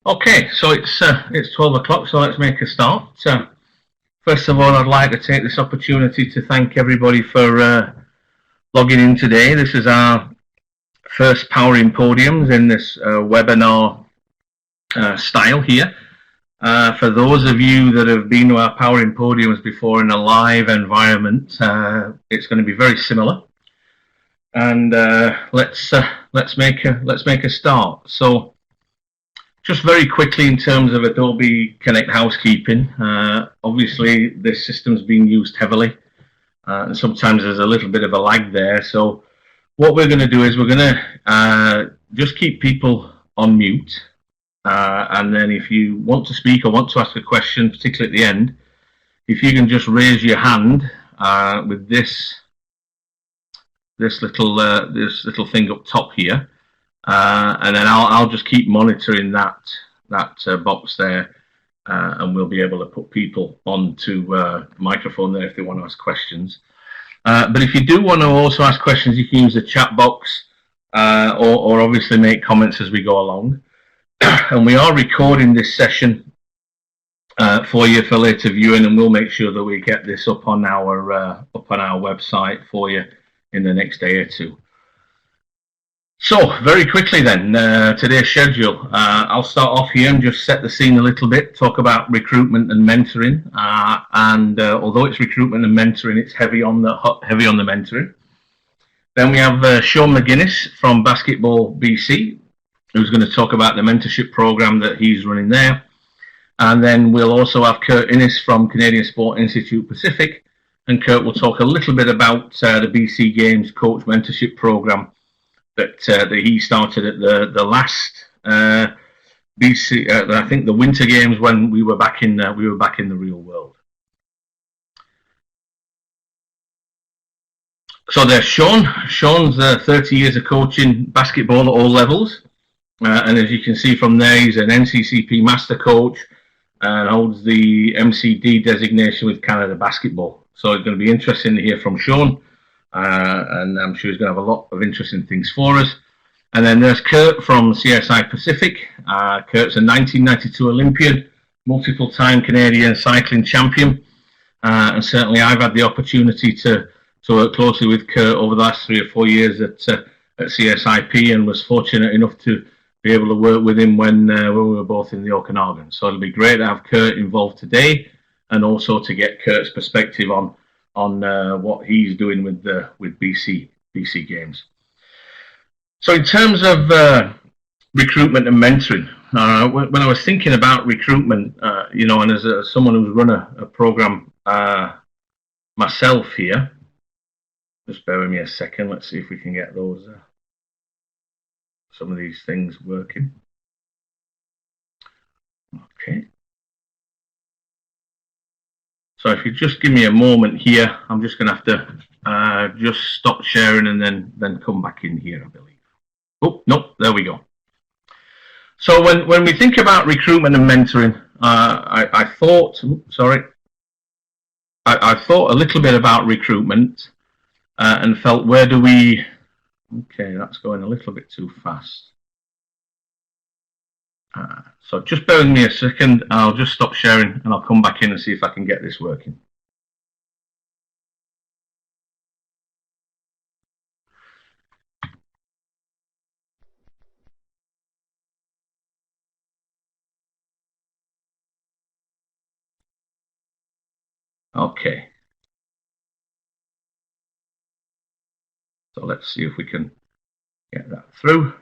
Okay, so it's 12 o'clock, so let's make a start. First of all, I'd like to take this opportunity to thank everybody for logging in today. This is our first Powering Podiums in this webinar style here. For those of you that have been to our Powering Podiums before in a live environment, it's going to be very similar. And let's make a start. So, just very quickly in terms of Adobe Connect housekeeping, obviously this system's being used heavily, and sometimes there's a little bit of a lag there. So what we're going to do is we're going to just keep people on mute, and then if you want to speak or want to ask a question, particularly at the end, if you can just raise your hand with this little thing up top here. And then I'll just keep monitoring that box there, and we'll be able to put people onto microphone there if they want to ask questions. But if you do want to also ask questions, you can use the chat box, or obviously make comments as we go along. And we are recording this session for you for later viewing, and we'll make sure that we get this up on our website for you in the next day or two. So, very quickly then, today's schedule. I'll start off here and just set the scene a little bit, talk about recruitment and mentoring. And although it's recruitment and mentoring, it's heavy on the mentoring. Then we have Shaun McGuinness from Basketball BC, who's going to talk about the mentorship program that he's running there. And then we'll also have Kurt Innes from Canadian Sport Institute Pacific. And Kurt will talk a little bit about the BC Games Coach Mentorship Program that he started at the last BC, I think the Winter Games when we were back in the real world. So there's Shaun. Shaun's 30 years of coaching basketball at all levels, and as you can see from there, he's an NCCP master coach and holds the MCD designation with Canada Basketball. So it's going to be interesting to hear from Shaun. And I'm sure he's going to have a lot of interesting things for us. And then there's Kurt from CSI Pacific. Kurt's a 1992 Olympian, multiple-time Canadian cycling champion. And certainly I've had the opportunity to work closely with Kurt over the last 3 or 4 years at CSIP, and was fortunate enough to be able to work with him when we were both in the Okanagan. So it'll be great to have Kurt involved today, and also to get Kurt's perspective on what he's doing with BC Games. So in terms of recruitment and mentoring, when I was thinking about recruitment, and as someone who's run a program myself here, just bear with me a second. Let's see if we can get those some of these things working. Okay. So if you just give me a moment here, I'm just going to have to just stop sharing and then come back in here, I believe. Oh, no, there we go. So when we think about recruitment and mentoring, I thought a little bit about recruitment and felt, where do we... Okay, that's going a little bit too fast. So just bear with me a second. I'll just stop sharing and I'll come back in and see if I can get this working. Okay. So let's see if we can get that through.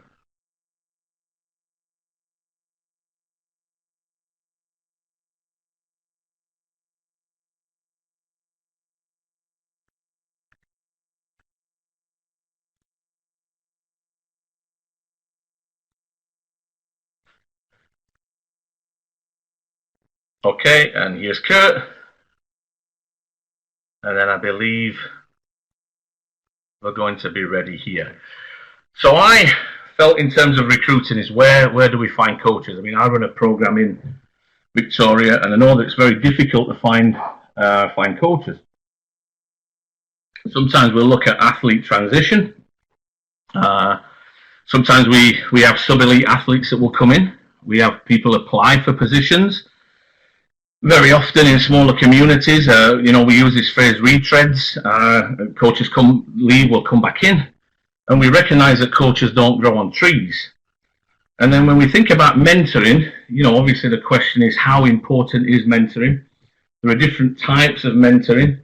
Okay, and here's Kurt. And then I believe we're going to be ready here. So I felt, in terms of recruiting, is where do we find coaches? I mean, I run a program in Victoria, and I know that it's very difficult to find coaches. Sometimes we'll look at athlete transition. Sometimes we have sub-elite athletes that will come in, We have people apply for positions. Very often in smaller communities, we use this phrase retreads. Coaches leave, will come back in. And we recognize that coaches don't grow on trees. And then when we think about mentoring, obviously the question is, how important is mentoring? There are different types of mentoring.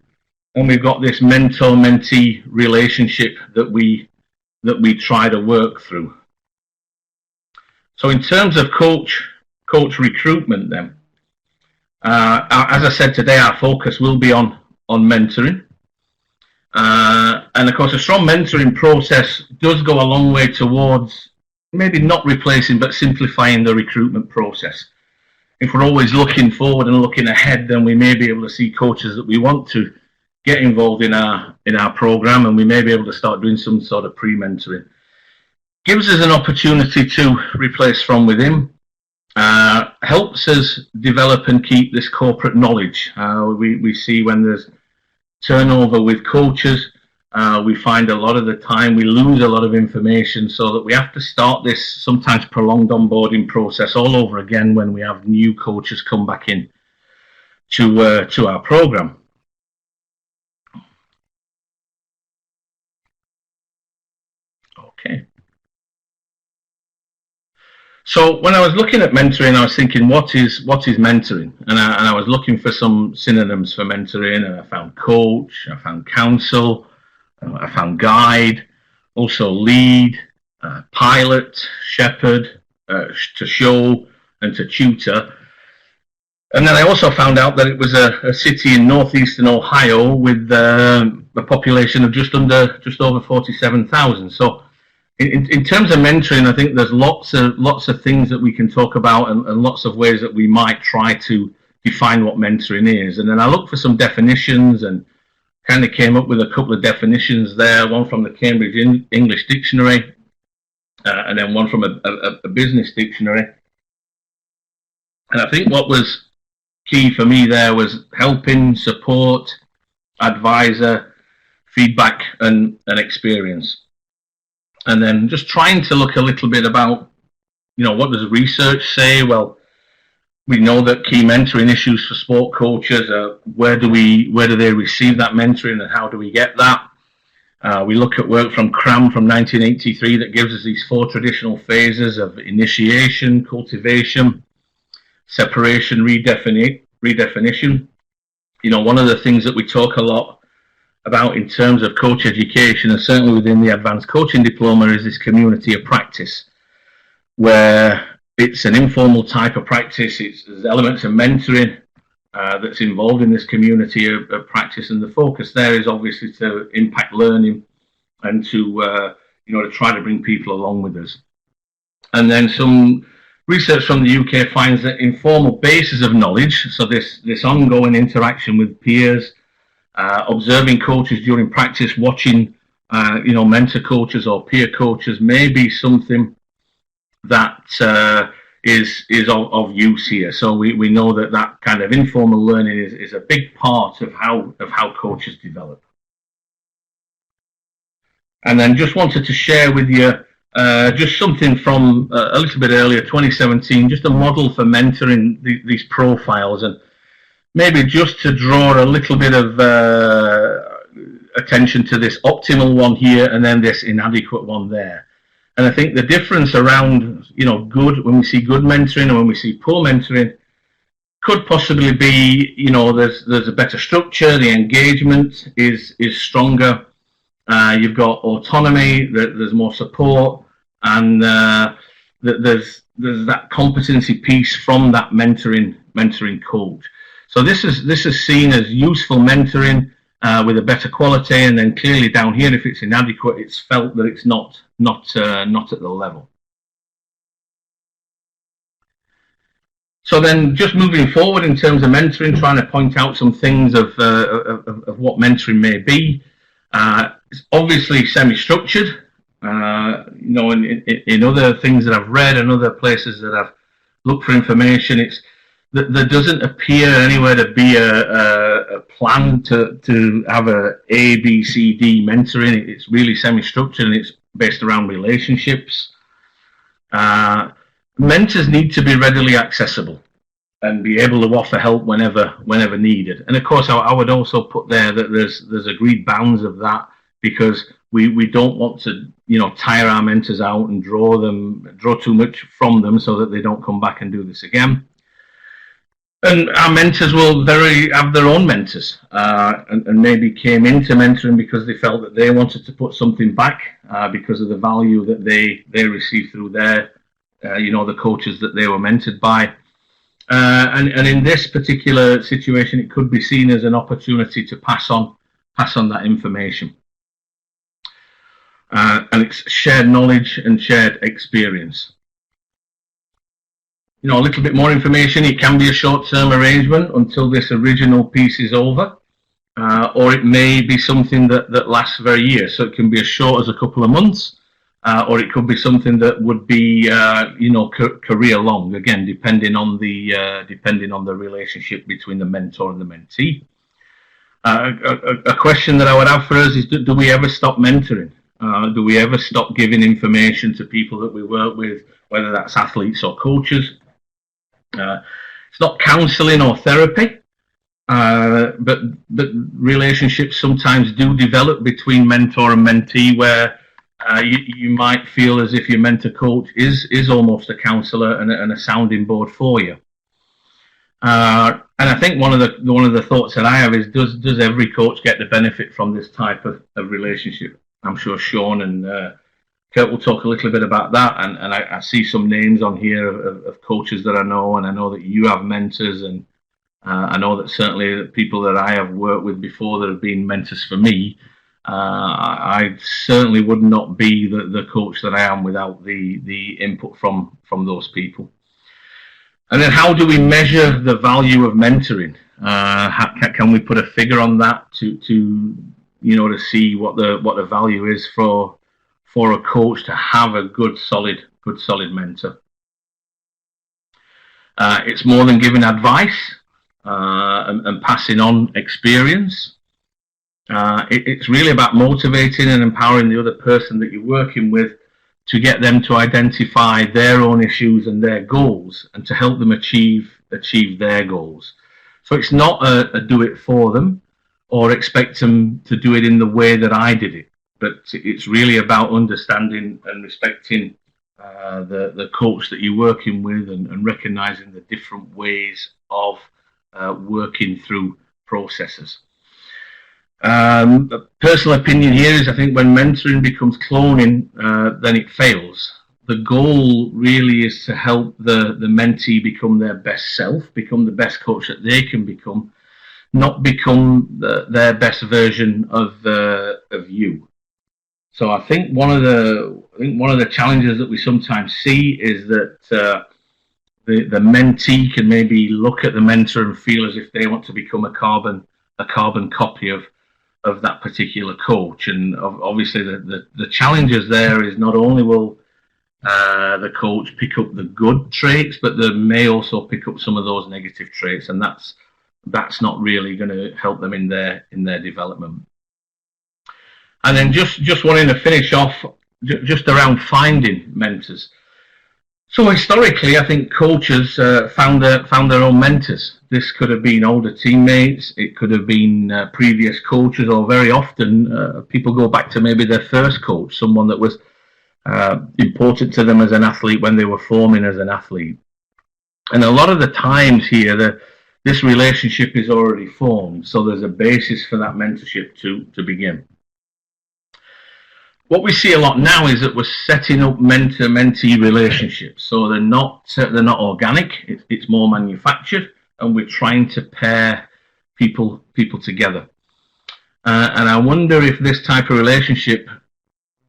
And we've got this mentor-mentee relationship that we try to work through. So in terms of coach recruitment then, as I said today, our focus will be on mentoring. And of course, a strong mentoring process does go a long way towards maybe not replacing, but simplifying the recruitment process. If we're always looking forward and looking ahead, then we may be able to see coaches that we want to get involved in our program, and we may be able to start doing some sort of pre-mentoring. Gives us an opportunity to replace from within. Helps us develop and keep this corporate knowledge. We see when there's turnover with coaches, we find a lot of the time we lose a lot of information, so that we have to start this sometimes prolonged onboarding process all over again when we have new coaches come back in to our program. Okay. So when I was looking at mentoring, I was thinking, what is mentoring? And I was looking for some synonyms for mentoring, and I found coach, I found counsel, I found guide, also lead, pilot, shepherd, to show, and to tutor. And then I also found out that it was a city in northeastern Ohio with a population of just over 47,000. So in terms of mentoring, I think there's lots of things that we can talk about, and lots of ways that we might try to define what mentoring is. And then I looked for some definitions and kind of came up with a couple of definitions there, one from the Cambridge English Dictionary, and then one from a business dictionary. And I think what was key for me there was helping, support, advisor, feedback, and experience. And then just trying to look a little bit about, what does research say? Well, we know that key mentoring issues for sport coaches are where do they receive that mentoring, and how do we get that? We look at work from Cram from 1983 that gives us these 4 traditional phases of initiation, cultivation, separation, redefinition. One of the things that we talk a lot about in terms of coach education, and certainly within the advanced coaching diploma, is this community of practice, where it's an informal type of practice. There's elements of mentoring that's involved in this community of practice, and the focus there is obviously to impact learning and to try to bring people along with us. And then some research from the UK finds that informal bases of knowledge, so this ongoing interaction with peers, observing coaches during practice, watching mentor coaches or peer coaches, may be something that is of use here. So we know that kind of informal learning is a big part of how coaches develop. And then just wanted to share with you just something from a little bit earlier, 2017, just a model for mentoring these profiles, and maybe just to draw a little bit of attention to this optimal one here, and then this inadequate one there. And I think the difference around, good, when we see good mentoring and when we see poor mentoring, could possibly be, there's a better structure, the engagement is stronger, you've got autonomy, there's more support, and there's that competency piece from that mentoring coach. So this is seen as useful mentoring with a better quality, and then clearly down here, if it's inadequate, it's felt that it's not at the level. So then, just moving forward in terms of mentoring, trying to point out some things of what mentoring may be. It's obviously semi-structured. In other things that I've read and other places that I've looked for information, there doesn't appear anywhere to be a plan to have a B, C, D mentoring. It's really semi-structured, and it's based around relationships. Mentors need to be readily accessible and be able to offer help whenever needed. And of course, I would also put there that there's agreed bounds of that, because we don't want to tire our mentors out and draw too much from them so that they don't come back and do this again. And our mentors will have their own mentors, and maybe came into mentoring because they felt that they wanted to put something back because of the value that they received through their the coaches that they were mentored by. And in this particular situation, it could be seen as an opportunity to pass on that information. And it's shared knowledge and shared experience. A little bit more information. It can be a short-term arrangement until this original piece is over, or it may be something that lasts for a year. So it can be as short as a couple of months, or it could be something that would be career long, again depending on the relationship between the mentor and the mentee. A question that I would have for us is, do we ever stop mentoring? Do we ever stop giving information to people that we work with, whether that's athletes or coaches? It's not counselling or therapy, but relationships sometimes do develop between mentor and mentee, where you might feel as if your mentor coach is almost a counsellor and a sounding board for you. And I think one of the thoughts that I have is, does every coach get the benefit from this type of relationship? I'm sure Shaun and Kurt will talk a little bit about that, and I see some names on here of coaches that I know, and I know that you have mentors, and I know that certainly the people that I have worked with before that have been mentors for me, I certainly would not be the coach that I am without the input from those people. And then, how do we measure the value of mentoring? Can we put a figure on that to see what the value is for a coach to have a good solid mentor? It's more than giving advice and passing on experience. It's really about motivating and empowering the other person that you're working with to get them to identify their own issues and their goals, and to help them achieve their goals. So it's not a do it for them, or expect them to do it in the way that I did it. But it's really about understanding and respecting the coach that you're working with, and recognizing the different ways of working through processes. The personal opinion here is, I think when mentoring becomes cloning, then it fails. The goal really is to help the mentee become their best self, become the best coach that they can become, not become their best version of you. So I think one of the challenges that we sometimes see is that the mentee can maybe look at the mentor and feel as if they want to become a carbon copy of that particular coach. And obviously the challenges there is, not only will the coach pick up the good traits, but they may also pick up some of those negative traits, and that's not really going to help them in their development. And then just wanting to finish off just around finding mentors. So historically, I think coaches found their own mentors. This could have been older teammates, it could have been previous coaches, or very often people go back to maybe their first coach, someone that was important to them as an athlete when they were forming as an athlete. And a lot of the times here, this relationship is already formed, so there's a basis for that mentorship to begin. What we see a lot now is that we're setting up mentor-mentee relationships. So they're not organic. It's more manufactured, and we're trying to pair people together. And I wonder if this type of relationship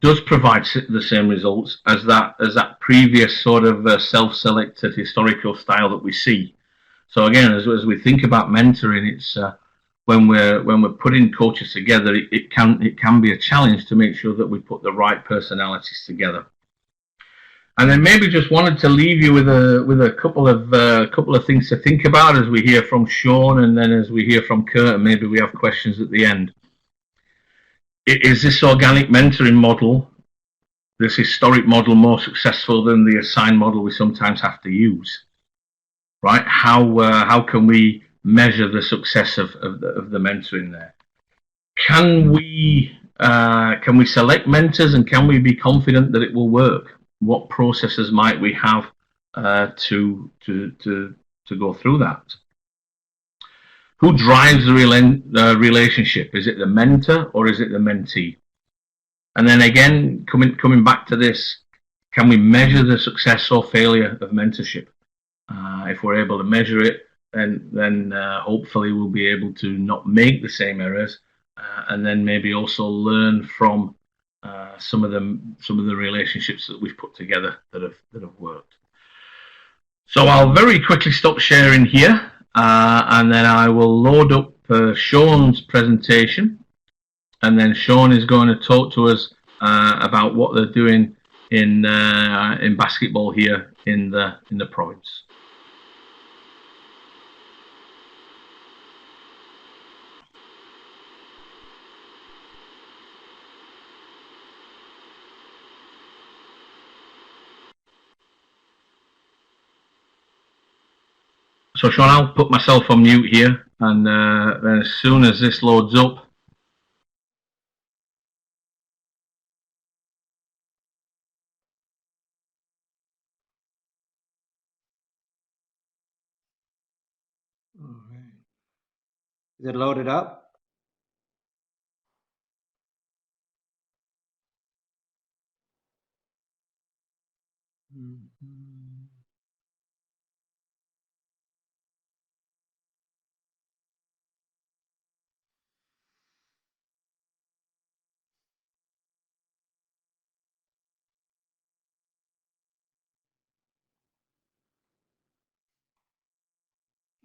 does provide the same results as that previous sort of self-selected historical style that we see. So again, as we think about mentoring, it's when we're putting coaches together, it can be a challenge to make sure that we put the right personalities together. And then maybe just wanted to leave you with a couple of things to think about as we hear from Shaun, and then as we hear from Kurt, and maybe we have questions at the end. Is this organic mentoring model this historic model more successful than the assigned model we sometimes have to use? Right? How can we measure the success of the mentoring there? Can we select mentors, and can we be confident that it will work? What processes might we have to go through that? Who drives the relationship? Is it the mentor or is it the mentee? And then again, coming back to this, can we measure the success or failure of mentorship? If we're able to measure it, then hopefully we'll be able to not make the same errors, and then maybe also learn from some of the relationships that we've put together that have worked. So I'll very quickly stop sharing here, and then I will load up Shaun's presentation, and then Shaun is going to talk to us about what they're doing in basketball here in the province. So Shaun, I'll put myself on mute here, and then as soon as this loads up, all right. Is it loaded up?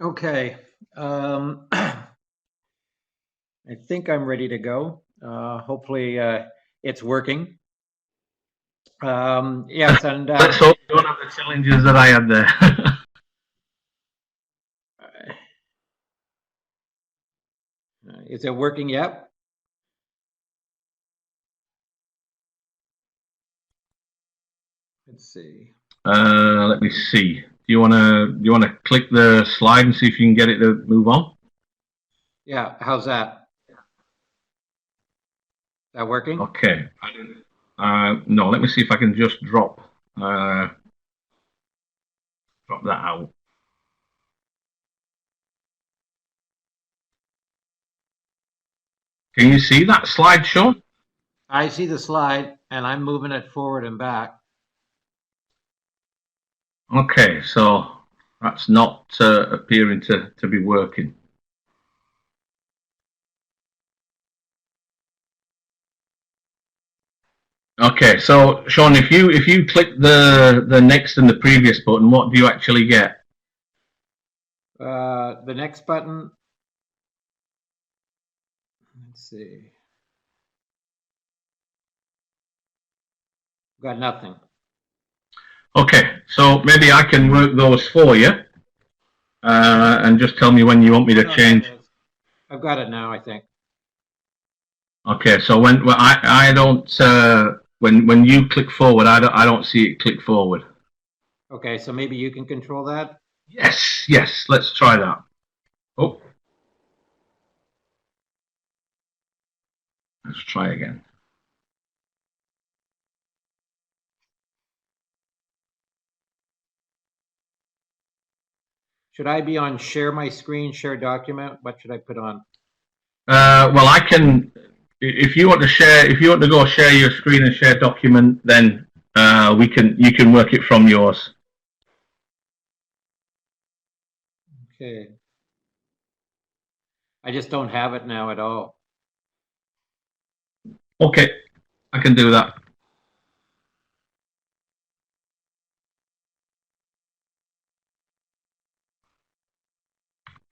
Okay. I think I'm ready to go. Hopefully it's working. Yes, and let's hope you don't have the challenges that I had there. is it working yet? Let's see. Let me see. Do you want to click the slide and see if you can get it to move on? Yeah. How's that? That working? Okay. No. Let me see if I can just drop that out. Can you see that slide, Shaun? I see the slide, and I'm moving it forward and back. Okay, so that's not appearing to be working. Okay, so Shaun, if you click the next and the previous button, what do you actually get? The next button. Let's see. Got nothing. Okay, so maybe I can work those for you, and just tell me when you want me to change. I've got it now, I think. Okay, so when I don't when you click forward, I don't see it click forward. Okay, so maybe you can control that. Yes, let's try that. Oh, let's try again. Should I be on share my screen, share document? What should I put on? Well, I can. If you want to go share your screen and share document, then you can work it from yours. Okay. I just don't have it now at all. Okay, I can do that.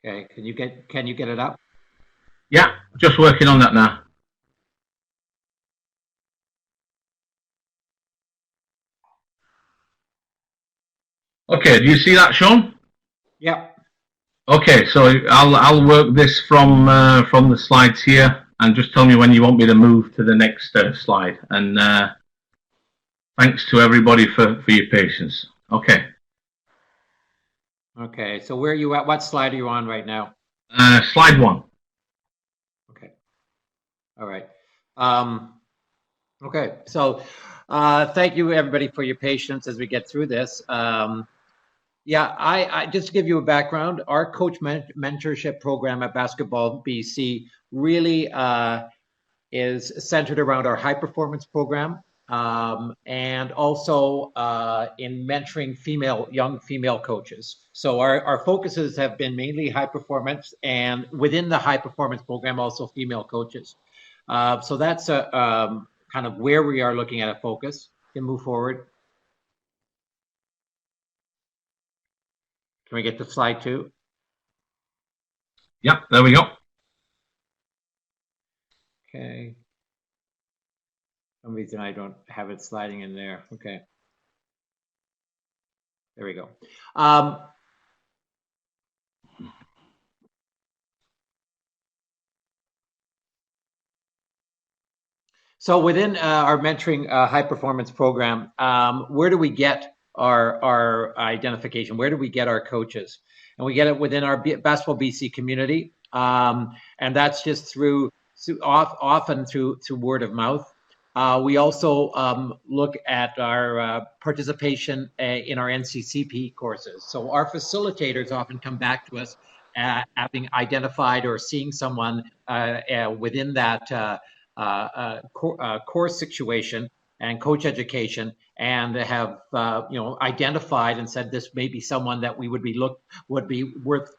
Okay, can you get it up? Yeah, just working on that now. Okay, do you see that, Shaun? Yeah. Okay, so I'll work this from the slides here, and just tell me when you want me to move to the next slide, and Thanks to everybody for your patience. Okay. Okay, so where are you at? What slide are you on right now? Slide 1. Okay. All right. Okay, so thank you everybody for your patience as we get through this. Yeah, I just to give you a background, our coach mentorship program at Basketball BC really is centered around our high performance program, and also in mentoring young female coaches. So our focuses have been mainly high performance, and within the high performance program, also female coaches. So that's kind of where we are looking at a focus. You can move forward. Can we get to slide 2? Yep, there we go. Okay. For some reason I don't have it sliding in there. Okay. There we go. So within our mentoring high performance program, where do we get our identification? Where do we get our coaches? And we get it within our Basketball BC community, and that's just often through word of mouth. We also look at our participation in our NCCP courses. So our facilitators often come back to us having identified or seeing someone within that course situation and coach education, and have identified and said this may be someone that we would be worth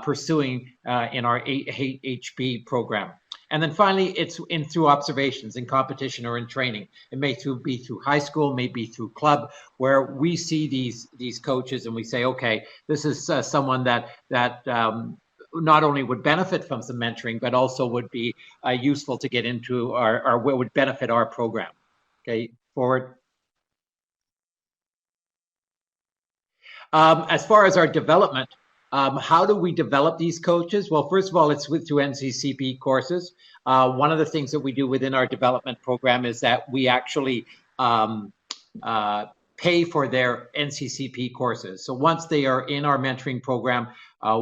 pursuing in our HB program. And then finally, it's through observations in competition or in training. It may be through high school, may be through club, where we see these coaches and we say, okay, this is someone that not only would benefit from some mentoring, but also would be useful to get into our would benefit our program. Okay, forward. As far as our development, how do we develop these coaches? Well, first of all, it's through NCCP courses. One of the things that we do within our development program is that we actually pay for their NCCP courses. So once they are in our mentoring program,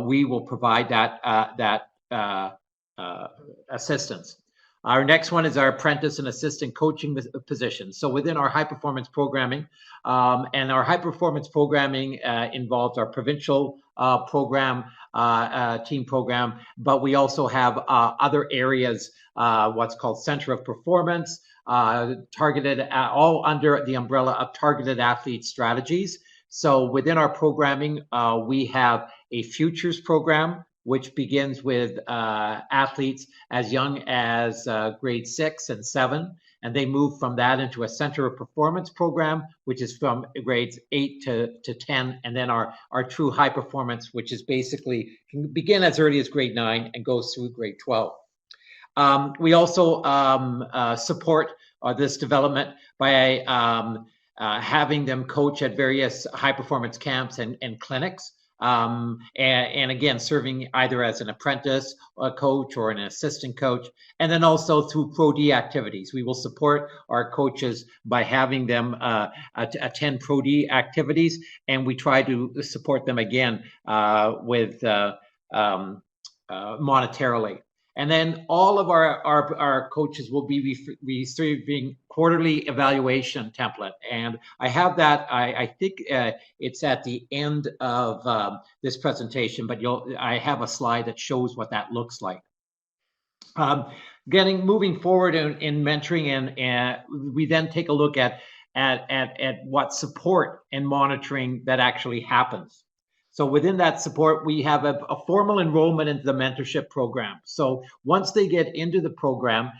we will provide that assistance. Our next one is our apprentice and assistant coaching position. So within our high performance programming, and our high performance programming involves our provincial program, team program, but we also have other areas, what's called Center of Performance, targeted all under the umbrella of targeted athlete strategies. So within our programming, we have a futures program, which begins with athletes as young as grade 6 and 7. And they move from that into a Center of Performance program, which is from grades 8 to 10. And then our true high performance, which is basically can begin as early as grade 9 and goes through grade 12. We also support this development by having them coach at various high performance camps and clinics. And again, serving either as an apprentice coach or an assistant coach, and then also through Pro D activities. We will support our coaches by having them attend Pro D activities, and we try to support them again with monetarily. And then all of our coaches will be receiving quarterly evaluation template. And I have that, I think it's at the end of this presentation, but I have a slide that shows what that looks like. Moving forward in mentoring, and we then take a look at what support and monitoring that actually happens. So within that support, we have a formal enrollment into the mentorship program. So once they get into the program,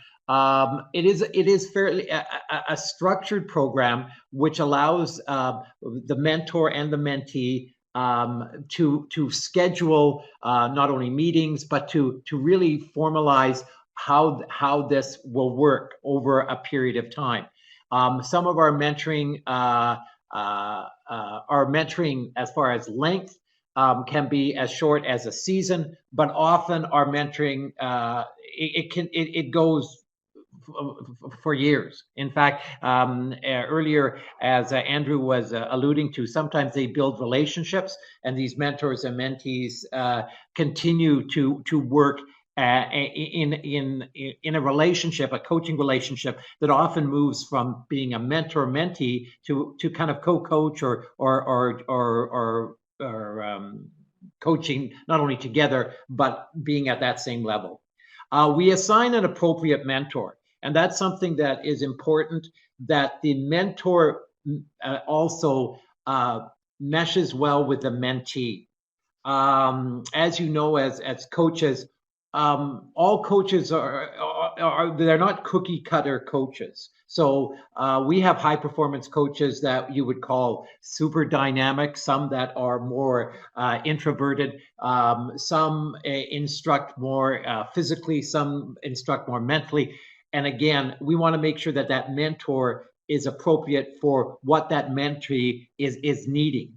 it is fairly a structured program which allows the mentor and the mentee to schedule not only meetings, but to really formalize how this will work over a period of time. Some of our mentoring as far as length can be as short as a season, but often our mentoring it goes for years. In fact, earlier, as Andrew was alluding to, sometimes they build relationships, and these mentors and mentees continue to work in a relationship, a coaching relationship that often moves from being a mentor mentee to kind of co-coach or coaching, not only together but being at that same level. We assign an appropriate mentor, and that's something that is important, that the mentor also meshes well with the mentee. As you know, as coaches, all coaches they're not cookie cutter coaches. So we have high performance coaches that you would call super dynamic, some that are more introverted, some instruct more physically, some instruct more mentally. And again, we want to make sure that that mentor is appropriate for what that mentee is needing.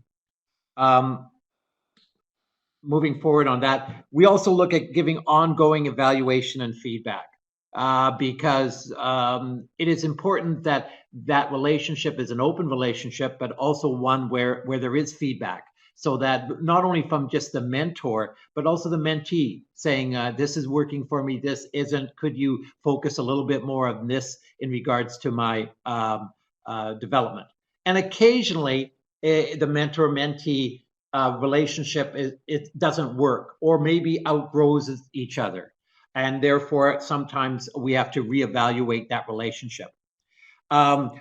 Moving forward on that, we also look at giving ongoing evaluation and feedback because it is important that that relationship is an open relationship, but also one where there is feedback, so that not only from just the mentor, but also the mentee saying, this is working for me, this isn't, could you focus a little bit more on this in regards to my development. And occasionally the mentor-mentee relationship it doesn't work, or maybe outgrows each other, and therefore sometimes we have to reevaluate that relationship.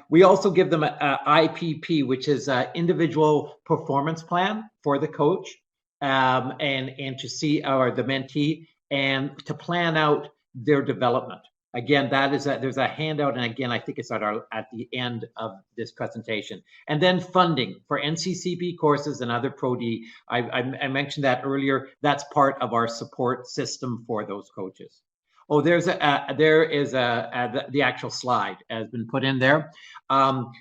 We also give them a IPP, which is an individual performance plan for the coach, and to see the mentee and to plan out their development. Again, there's a handout, and again, I think it's at the end of this presentation. And then funding for NCCP courses and other Pro-D. I mentioned that earlier. That's part of our support system for those coaches. Oh, there is the actual slide has been put in there.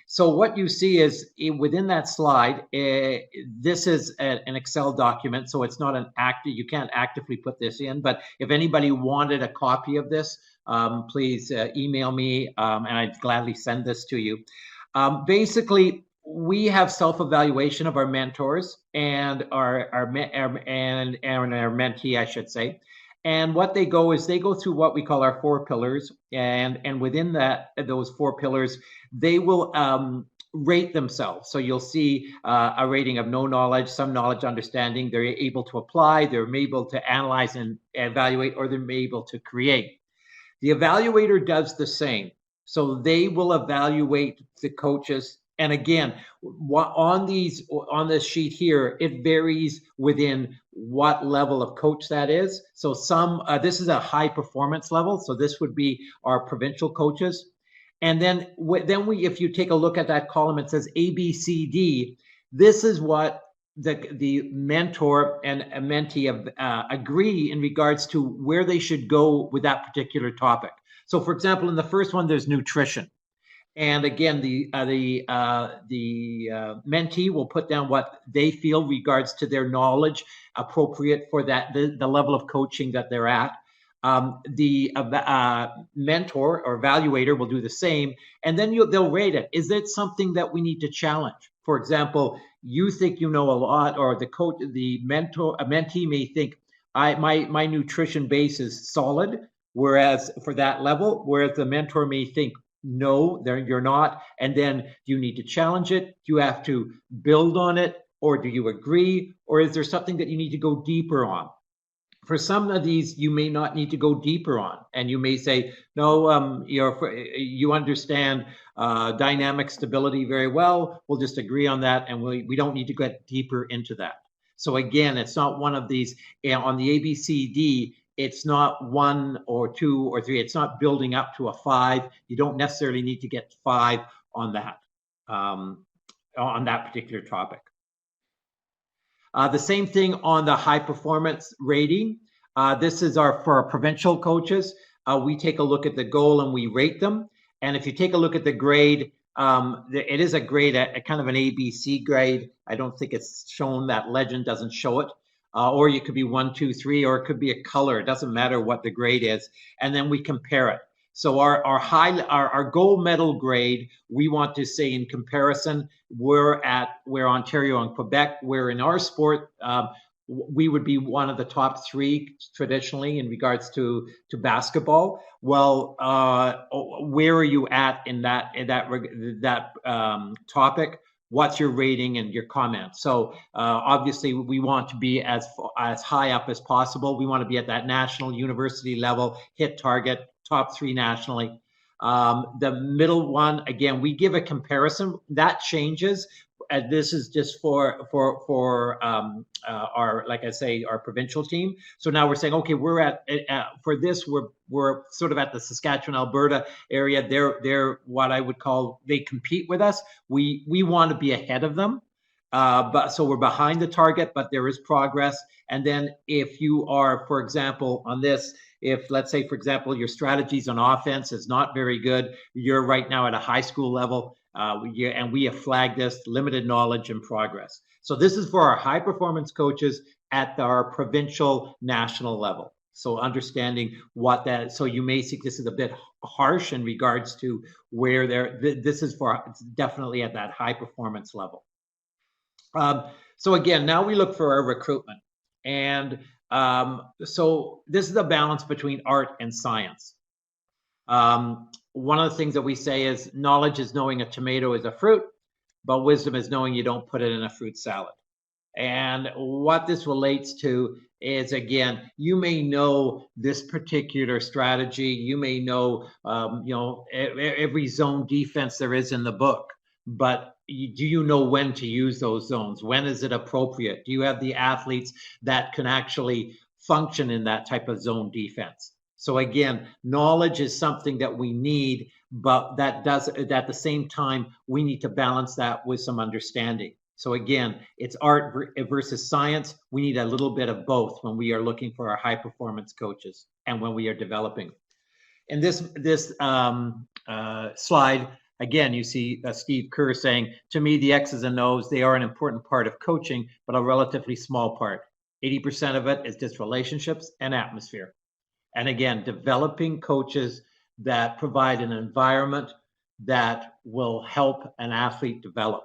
So what you see is within that slide, this is an Excel document, so it's not an active, you can't actively put this in, but if anybody wanted a copy of this, please email me and I'd gladly send this to you. Basically, we have self-evaluation of our mentors and our mentee, I should say. And what they go through what we call our 4 pillars, and within those 4 pillars, they will rate themselves. So you'll see a rating of no knowledge, some knowledge, understanding. They're able to apply, they're able to analyze and evaluate, or they're able to create. The evaluator does the same. So they will evaluate the coaches. And again, on this sheet here, it varies within what level of coach that is. So this is a high performance level. So this would be our provincial coaches. And then if you take a look at that column, it says A, B, C, D. This is what the mentor and a mentee agree in regards to where they should go with that particular topic. So for example, in the first one, there's nutrition. And again, the mentee will put down what they feel regards to their knowledge appropriate for the level of coaching that they're at. The mentor or evaluator will do the same, and then they'll rate it. Is it something that we need to challenge? For example, you think you know a lot, or the mentee may think, my nutrition base is solid, whereas for that level, whereas the mentor may think, no, you're not. And then do you need to challenge it? Do you have to build on it? Or do you agree? Or is there something that you need to go deeper on? For some of these, you may not need to go deeper on. And you may say, no, you understand dynamic stability very well. We'll just agree on that. And we don't need to get deeper into that. So again, it's not one of these on the ABCD. It's not 1 or 2 or 3. It's not building up to a 5. You don't necessarily need to get 5 on that particular topic. The same thing on the high performance rating. This is for our provincial coaches. We take a look at the goal and we rate them. And if you take a look at the grade, it is a grade, a kind of an ABC grade. I don't think it's shown, that legend doesn't show it. Or you could be 1, 2, 3, or it could be a color. It doesn't matter what the grade is. And then we compare it. So our gold medal grade, we want to say in comparison, where Ontario and Quebec, where in our sport, we would be one of the top three traditionally in regards to basketball. Well, where are you at in that topic? What's your rating and your comment? So obviously, we want to be as high up as possible. We want to be at that national university level, hit target, top three nationally. The middle one, again, we give a comparison that changes. And this is just for our, like I say, our provincial team. So now we're saying, okay, we're for this, we're sort of at the Saskatchewan, Alberta area. They're what I would call, they compete with us. We want to be ahead of them. But so we're behind the target, but there is progress. And then if you are, for example, on this, if let's say, for example, your strategies on offense is not very good, you're right now at a high school level, and we have flagged this limited knowledge and progress. So this is for our high performance coaches at our provincial national level. So understanding what that, so you may think this is a bit harsh in regards to where this is for, it's definitely at that high performance level. So again, now we look for our recruitment. And so this is a balance between art and science. One of the things that we say is knowledge is knowing a tomato is a fruit, but wisdom is knowing you don't put it in a fruit salad. And what this relates to is, again, you may know this particular strategy. You may know, every zone defense there is in the book, but do you know when to use those zones? When is it appropriate? Do you have the athletes that can actually function in that type of zone defense? So again, knowledge is something that we need, but at the same time, we need to balance that with some understanding. So again, it's art versus science. We need a little bit of both when we are looking for our high performance coaches and when we are developing. In this slide, again, you see Steve Kerr saying, to me, the X's and O's, they are an important part of coaching, but a relatively small part. 80% of it is just relationships and atmosphere. And again, developing coaches that provide an environment that will help an athlete develop.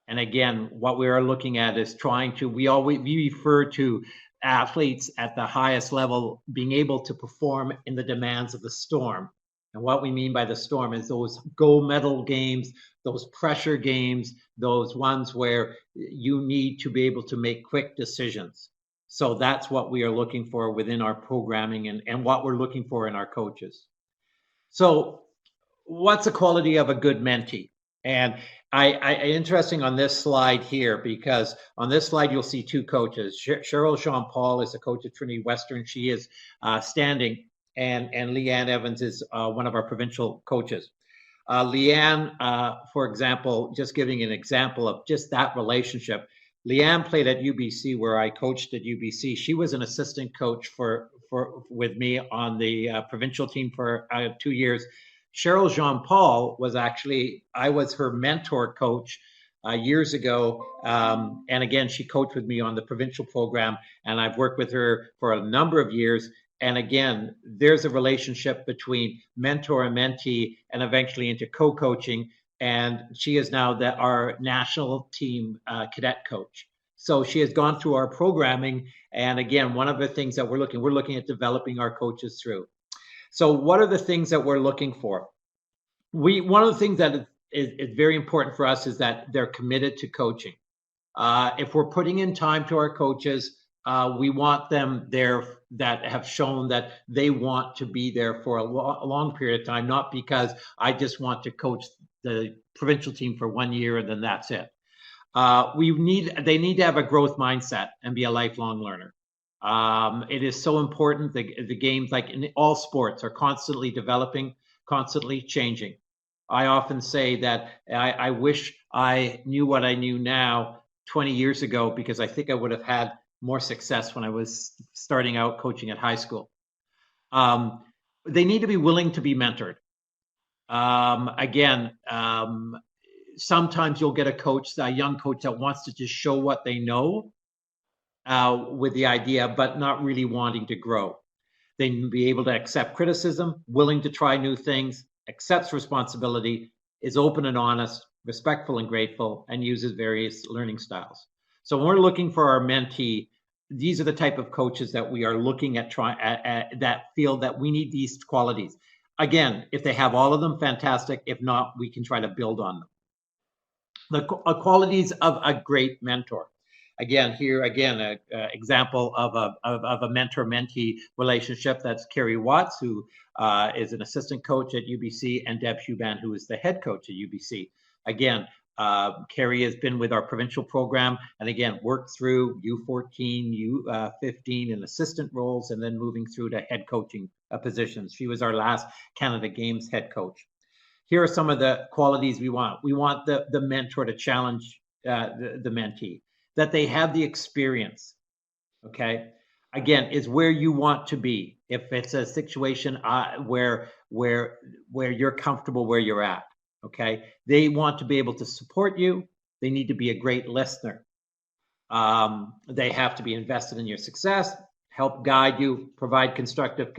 And again, what we are looking at is we refer to athletes at the highest level being able to perform in the demands of the storm. And what we mean by the storm is those gold medal games, those pressure games, those ones where you need to be able to make quick decisions. So that's what we are looking for within our programming and what we're looking for in our coaches. So what's the quality of a good mentee? And interesting on this slide here, because on this slide, you'll see two coaches. Cheryl Jean Paul is the coach at Trinity Western. She is standing, and Leanne Evans is one of our provincial coaches. Leanne, for example, just giving an example of just that relationship. Leanne played at UBC, where I coached at UBC. She was an assistant coach with me on the provincial team for 2 years. Cheryl Jean Paul I was her mentor coach years ago. And again, she coached with me on the provincial program, and I've worked with her for a number of years. And again, there's a relationship between mentor and mentee and eventually into co-coaching. And she is now our national team cadet coach. So she has gone through our programming. And again, one of the things that we're looking at developing our coaches through. So what are the things that we're looking for? One of the things that is very important for us is that they're committed to coaching. If we're putting in time to our coaches, we want them there that have shown that they want to be there for a long period of time, not because I just want to coach the provincial team for 1 year and then that's it. They need to have a growth mindset and be a lifelong learner. It is so important. The games, like in all sports, are constantly developing, constantly changing. I often say that I wish I knew what I knew now 20 years ago, because I think I would have had more success when I was starting out coaching at high school. They need to be willing to be mentored. Sometimes you'll get a young coach that wants to just show what they know with the idea, but not really wanting to grow. They need to be able to accept criticism, willing to try new things, accepts responsibility, is open and honest, respectful and grateful, and uses various learning styles. So when we're looking for our mentee, these are the type of coaches that we are looking at that feel that we need these qualities. Again, if they have all of them, fantastic. If not, we can try to build on them. The qualities of a great mentor. Again, here again, an example of a mentor-mentee relationship. That's Kerry Watts, who is an assistant coach at UBC, and Deb Huban, who is the head coach at UBC. Again, Kerry has been with our provincial program, and again, worked through U14, U15 and assistant roles, and then moving through to head coaching positions. She was our last Canada Games head coach. Here are some of the qualities we want. We want the mentor to challenge the mentee, that they have the experience. Okay, again, is where you want to be. If it's a situation where you're comfortable where you're at. Okay, they want to be able to support you. They need to be a great listener. They have to be invested in your success, help guide you, provide constructive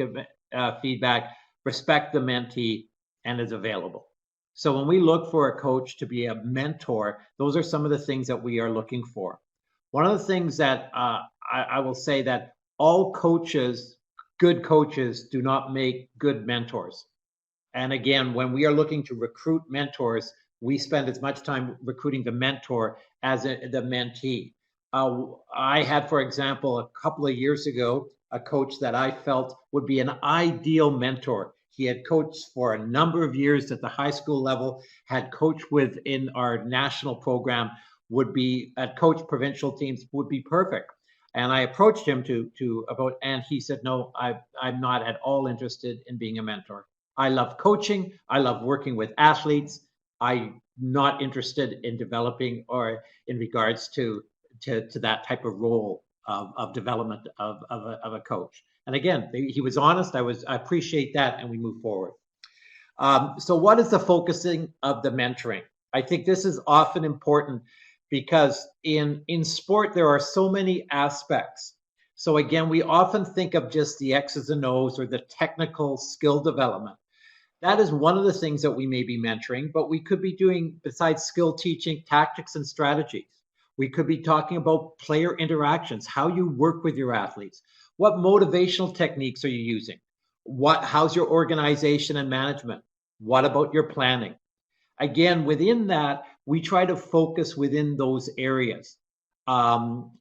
feedback, respect the mentee, and is available. So when we look for a coach to be a mentor, those are some of the things that we are looking for. One of the things that I will say that all coaches, good coaches, do not make good mentors. And again, when we are looking to recruit mentors, we spend as much time recruiting the mentor as the mentee. I had, for example, a couple of years ago, a coach that I felt would be an ideal mentor. He had coached for a number of years at the high school level, had coached within our national program, would be at coach provincial teams, would be perfect. And I approached him and he said, no, I'm not at all interested in being a mentor. I love coaching. I love working with athletes. I'm not interested in developing or in regards to that type of role of development of a coach. And again, he was honest. I appreciate that, and we move forward. So what is the focusing of the mentoring? I think this is often important because in sport, there are so many aspects. So again, we often think of just the X's and O's or the technical skill development. That is one of the things that we may be mentoring, but we could be doing, besides skill teaching, tactics and strategies. We could be talking about player interactions, how you work with your athletes. What motivational techniques are you using? How's your organization and management? What about your planning? Again, within that, we try to focus within those areas.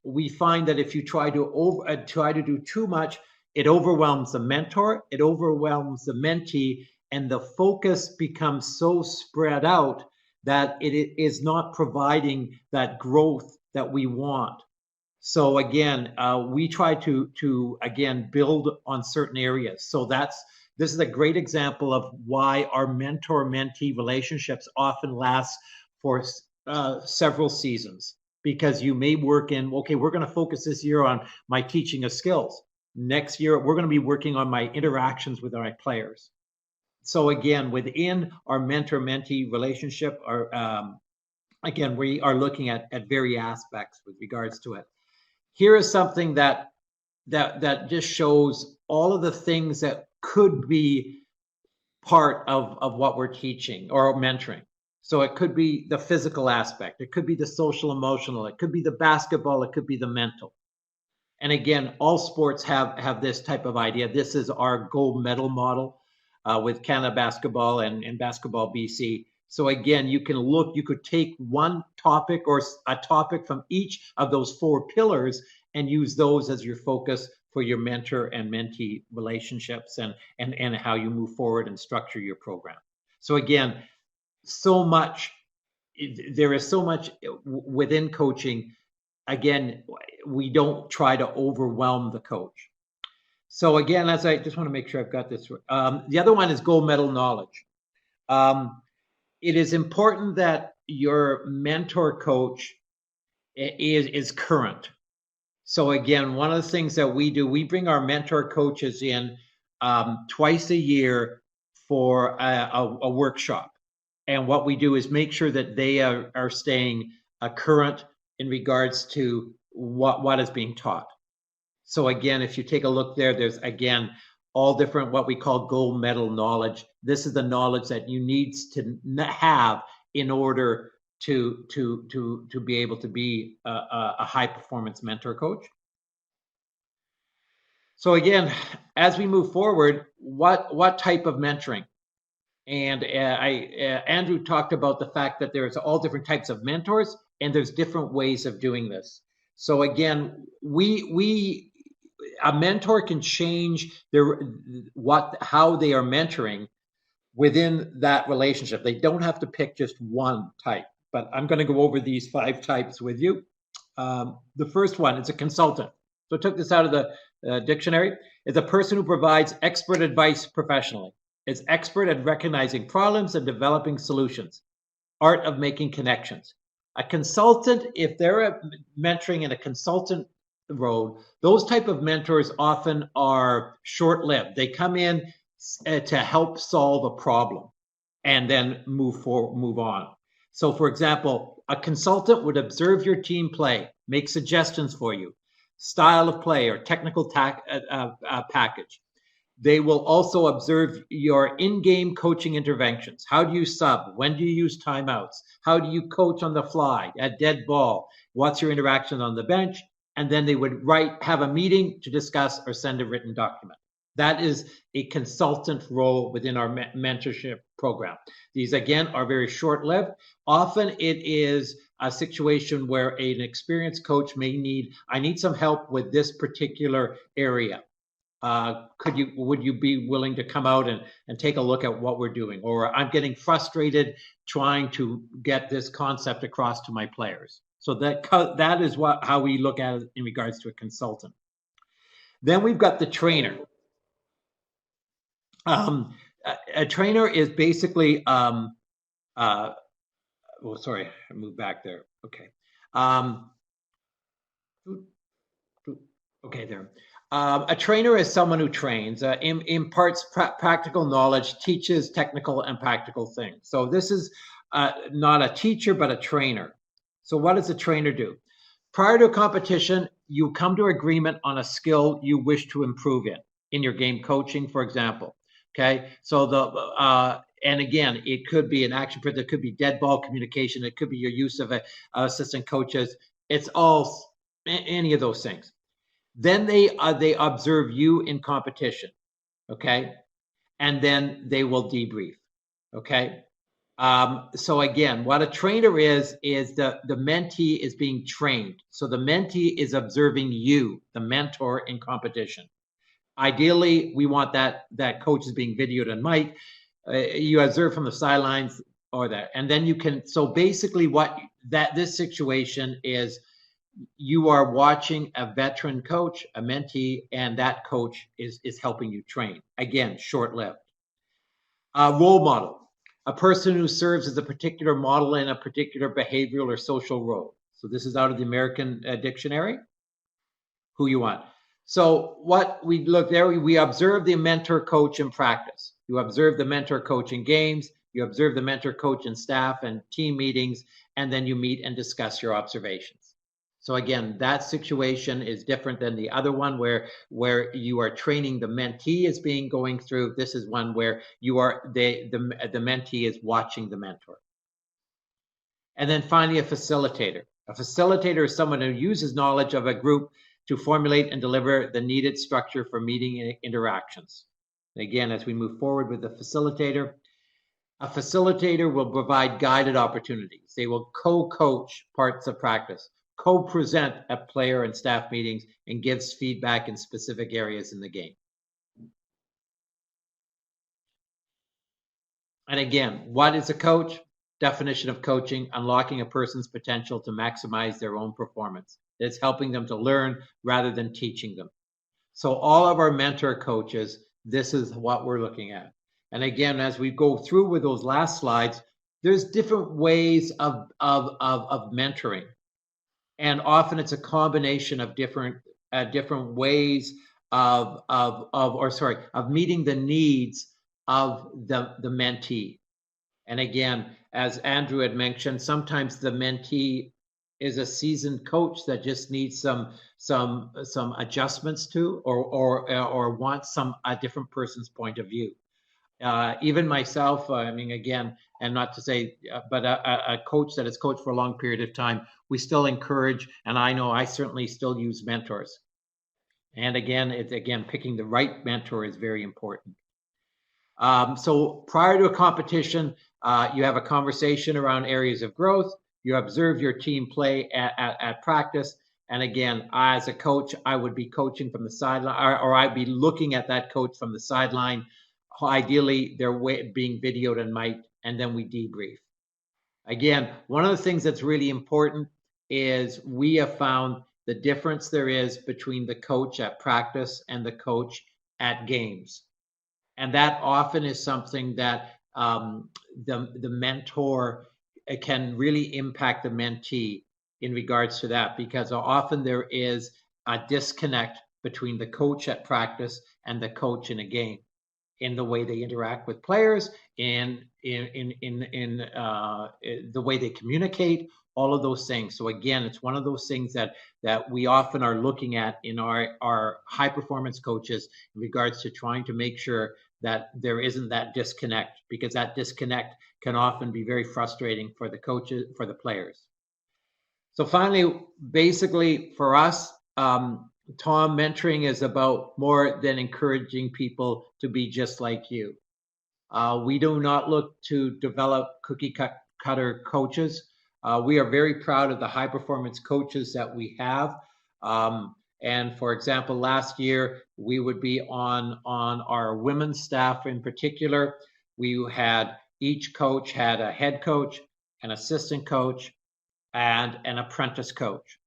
We find that if you try to do too much, it overwhelms the mentor, it overwhelms the mentee, and the focus becomes so spread out that it is not providing that growth that we want. So again, we try to again build on certain areas. So this is a great example of why our mentor-mentee relationships often last for several seasons, because you may work in, okay, we're going to focus this year on my teaching of skills. Next year, we're going to be working on my interactions with my players. So again, within our mentor-mentee relationship, again, we are looking at various aspects with regards to it. Here is something that just shows all of the things that could be part of what we're teaching or mentoring. So it could be the physical aspect, it could be the social emotional, it could be the basketball, it could be the mental. And again, all sports have this type of idea. This is our gold medal model with Canada Basketball and Basketball BC. So again, you could take one topic or a topic from each of those four pillars and use those as your focus for your mentor and mentee relationships and how you move forward and structure your program. So again, there is so much within coaching. Again, we don't try to overwhelm the coach. So again, I just want to make sure I've got this. The other one is gold medal knowledge. It is important that your mentor coach is current. So again, one of the things that we do, we bring our mentor coaches in twice a year for a workshop. And what we do is make sure that they are staying current in regards to what is being taught. So again, if you take a look there's again, all different what we call gold medal knowledge. This is the knowledge that you need to have in order to be able to be a high performance mentor coach. So again, as we move forward, what type of mentoring? And Andrew talked about the fact that there's all different types of mentors, and there's different ways of doing this. So again, a mentor can change how they are mentoring within that relationship. They don't have to pick just one type, but I'm going to go over these 5 types with you. The first one is a consultant. So I took this out of the dictionary. It's a person who provides expert advice professionally. It's expert at recognizing problems and developing solutions. Art of making connections. A consultant, if they're mentoring in a consultant role, those type of mentors often are short-lived. They come in to help solve a problem and then move on. So for example, a consultant would observe your team play, make suggestions for you, style of play or technical package. They will also observe your in-game coaching interventions. How do you sub? When do you use timeouts? How do you coach on the fly, at dead ball? What's your interaction on the bench? And then they would have a meeting to discuss or send a written document. That is a consultant role within our mentorship program. These, again, are very short-lived. Often it is a situation where an experienced coach may I need some help with this particular area. Would you be willing to come out and take a look at what we're doing? Or I'm getting frustrated trying to get this concept across to my players. So that is how we look at it in regards to a consultant. Then we've got the trainer. A trainer is basically, sorry, I moved back there. Okay. Okay, there. A trainer is someone who trains, imparts practical knowledge, teaches technical and practical things. So this is not a teacher, but a trainer. So what does a trainer do? Prior to a competition, you come to agreement on a skill you wish to improve in your game coaching, for example. Okay, so and again, it could be an action print, it could be dead ball communication, it could be your use of assistant coaches. It's all any of those things. Then they observe you in competition, okay, and then they will debrief, okay. So again, what a trainer is the mentee is being trained. So the mentee is observing you, the mentor, in competition. Ideally, we want that coach is being videoed and mic'd. You observe from the sidelines or that, and then you can. So basically, this situation is, you are watching a veteran coach, a mentee, and that coach is helping you train. Again, short-lived. Role model, a person who serves as a particular model in a particular behavioral or social role. So this is out of the American Dictionary. Who you want. So what we look there, we observe the mentor coach in practice. You observe the mentor coach in games. You observe the mentor coach in staff and team meetings, and then you meet and discuss your observations. So again, that situation is different than the other one where you are training the mentee is going through. This is one where you are the mentee is watching the mentor. And then finally, a facilitator. A facilitator is someone who uses knowledge of a group to formulate and deliver the needed structure for meeting interactions. And again, as we move forward with the facilitator, a facilitator will provide guided opportunities. They will co-coach parts of practice, co-present at player and staff meetings, and gives feedback in specific areas in the game. And again, what is a coach? Definition of coaching: unlocking a person's potential to maximize their own performance. It's helping them to learn rather than teaching them. So all of our mentor coaches, this is what we're looking at. And again, as we go through with those last slides, there's different ways of mentoring. And often it's a combination of different ways of meeting the needs of the mentee. And again, as Andrew had mentioned, sometimes the mentee is a seasoned coach that just needs some adjustments to, or wants a different person's point of view. Even myself, I mean, again, and not to say, but a coach that has coached for a long period of time, we still encourage, and I know I certainly still use mentors. And again, picking the right mentor is very important. So prior to a competition, you have a conversation around areas of growth. You observe your team play at practice. And again, as a coach, I would be coaching from the sideline, or I'd be looking at that coach from the sideline. Ideally, they're being videoed and mic'd, and then we debrief. Again, one of the things that's really important is we have found the difference there is between the coach at practice and the coach at games. And that often is something that the mentor can really impact the mentee in regards to that, because often there is a disconnect between the coach at practice and the coach in a game, in the way they interact with players, in the way they communicate, all of those things. So again, it's one of those things that we often are looking at in our high performance coaches in regards to trying to make sure that there isn't that disconnect, because that disconnect can often be very frustrating for the coaches, for the players. So finally, basically for us, Tom, mentoring is about more than encouraging people to be just like you. We do not look to develop cookie cutter coaches. We are very proud of the high performance coaches that we have. And for example, last year, we would be on our women's staff in particular. We had, each coach had a head coach, an assistant coach, and an apprentice coach.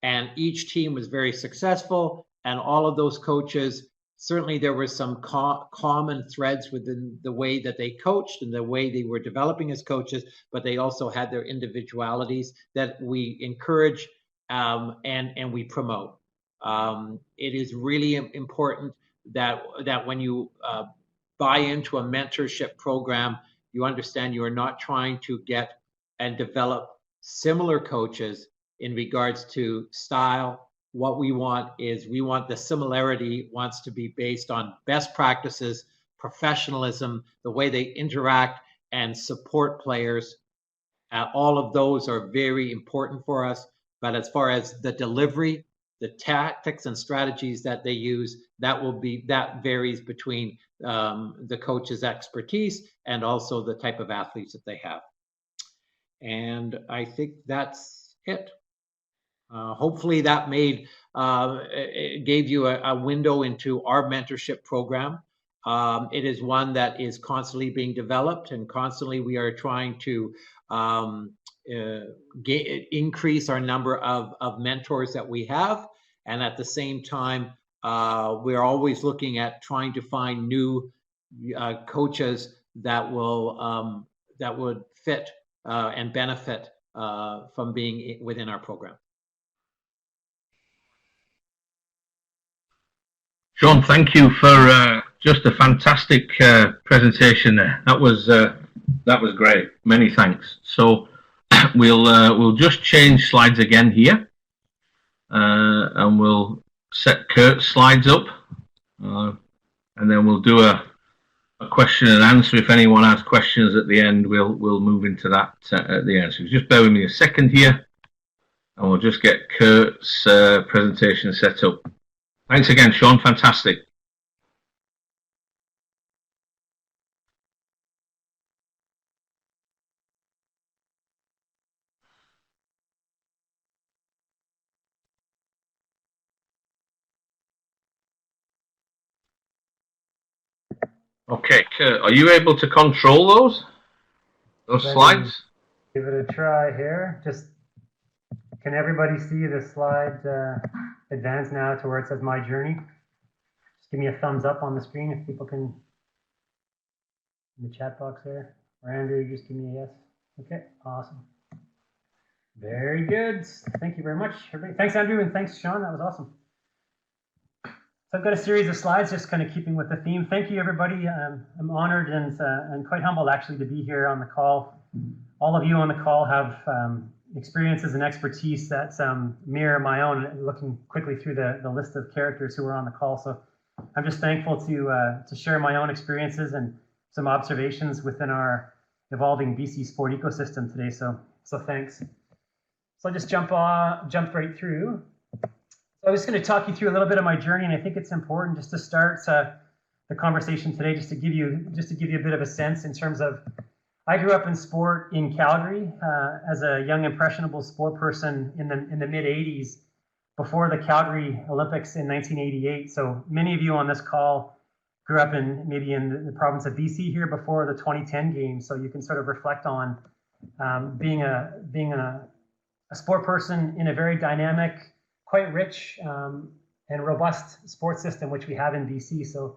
And each team was very successful. And all of those coaches, certainly there were some common threads within the way that they coached and the way they were developing as coaches, but they also had their individualities that we encourage and we promote. It is really important that when you buy into a mentorship program, you understand you are not trying to get and develop similar coaches in regards to style. What we want is, we want the similarity wants to be based on best practices, professionalism, the way they interact and support players. All of those are very important for us. But as far as the delivery, the tactics and strategies that they use, that varies between the coach's expertise and also the type of athletes that they have. And I think that's it. Hopefully that gave you a window into our mentorship program. It is one that is constantly being developed, and constantly we are trying to increase our number of mentors that we have. And at the same time, we're always looking at trying to find new coaches that would fit and benefit from being within our program. Shaun, thank you for just a fantastic presentation there. That was great. Many thanks. So we'll just change slides again here, and we'll set Kurt's slides up, and then we'll do a question and answer. If anyone has questions at the end, we'll move into that at the end. So just bear with me a second here, and we'll just get Kurt's presentation set up. Thanks again, Shaun. Fantastic. Okay, Kurt, are you able to control those slides? Give it a try here. Just, can everybody see the slide advance now to where it says My Journey? Just give me a thumbs up on the screen if people can, in the chat box there. Or Andrew, just give me a yes. Okay, awesome. Very good. Thank you very much, everybody. Thanks, Andrew, and thanks, Shaun. That was awesome. So I've got a series of slides just kind of keeping with the theme. Thank you, everybody. I'm honored and quite humbled actually to be here on the call. All of you on the call have experiences and expertise that mirror my own, looking quickly through the list of characters who are on the call. So I'm just thankful to share my own experiences and some observations within our evolving BC sport ecosystem today. So thanks. So I'll just jump right through. So I'm just going to talk you through a little bit of my journey, and I think it's important just to start the conversation today, just to give you a bit of a sense in terms of, I grew up in sport in Calgary as a young impressionable sport person in the mid '80s, before the Calgary Olympics in 1988. So many of you on this call grew up maybe in the province of BC here before the 2010 games. So you can sort of reflect on being a sport person in a very dynamic, quite rich and robust sports system, which we have in BC. So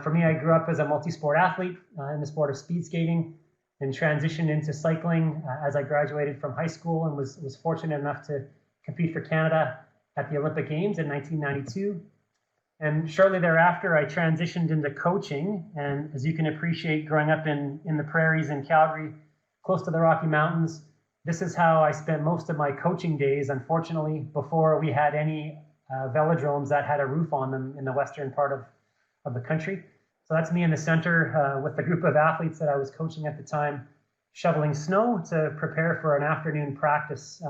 for me, I grew up as a multi-sport athlete in the sport of speed skating, and transitioned into cycling as I graduated from high school, and was fortunate enough to compete for Canada at the Olympic Games in 1992. And shortly thereafter, I transitioned into coaching. And as you can appreciate, growing up in the prairies in Calgary, close to the Rocky Mountains, this is how I spent most of my coaching days, unfortunately, before we had any velodromes that had a roof on them in the western part of the country. So that's me in the center with the group of athletes that I was coaching at the time, shoveling snow to prepare for an afternoon practice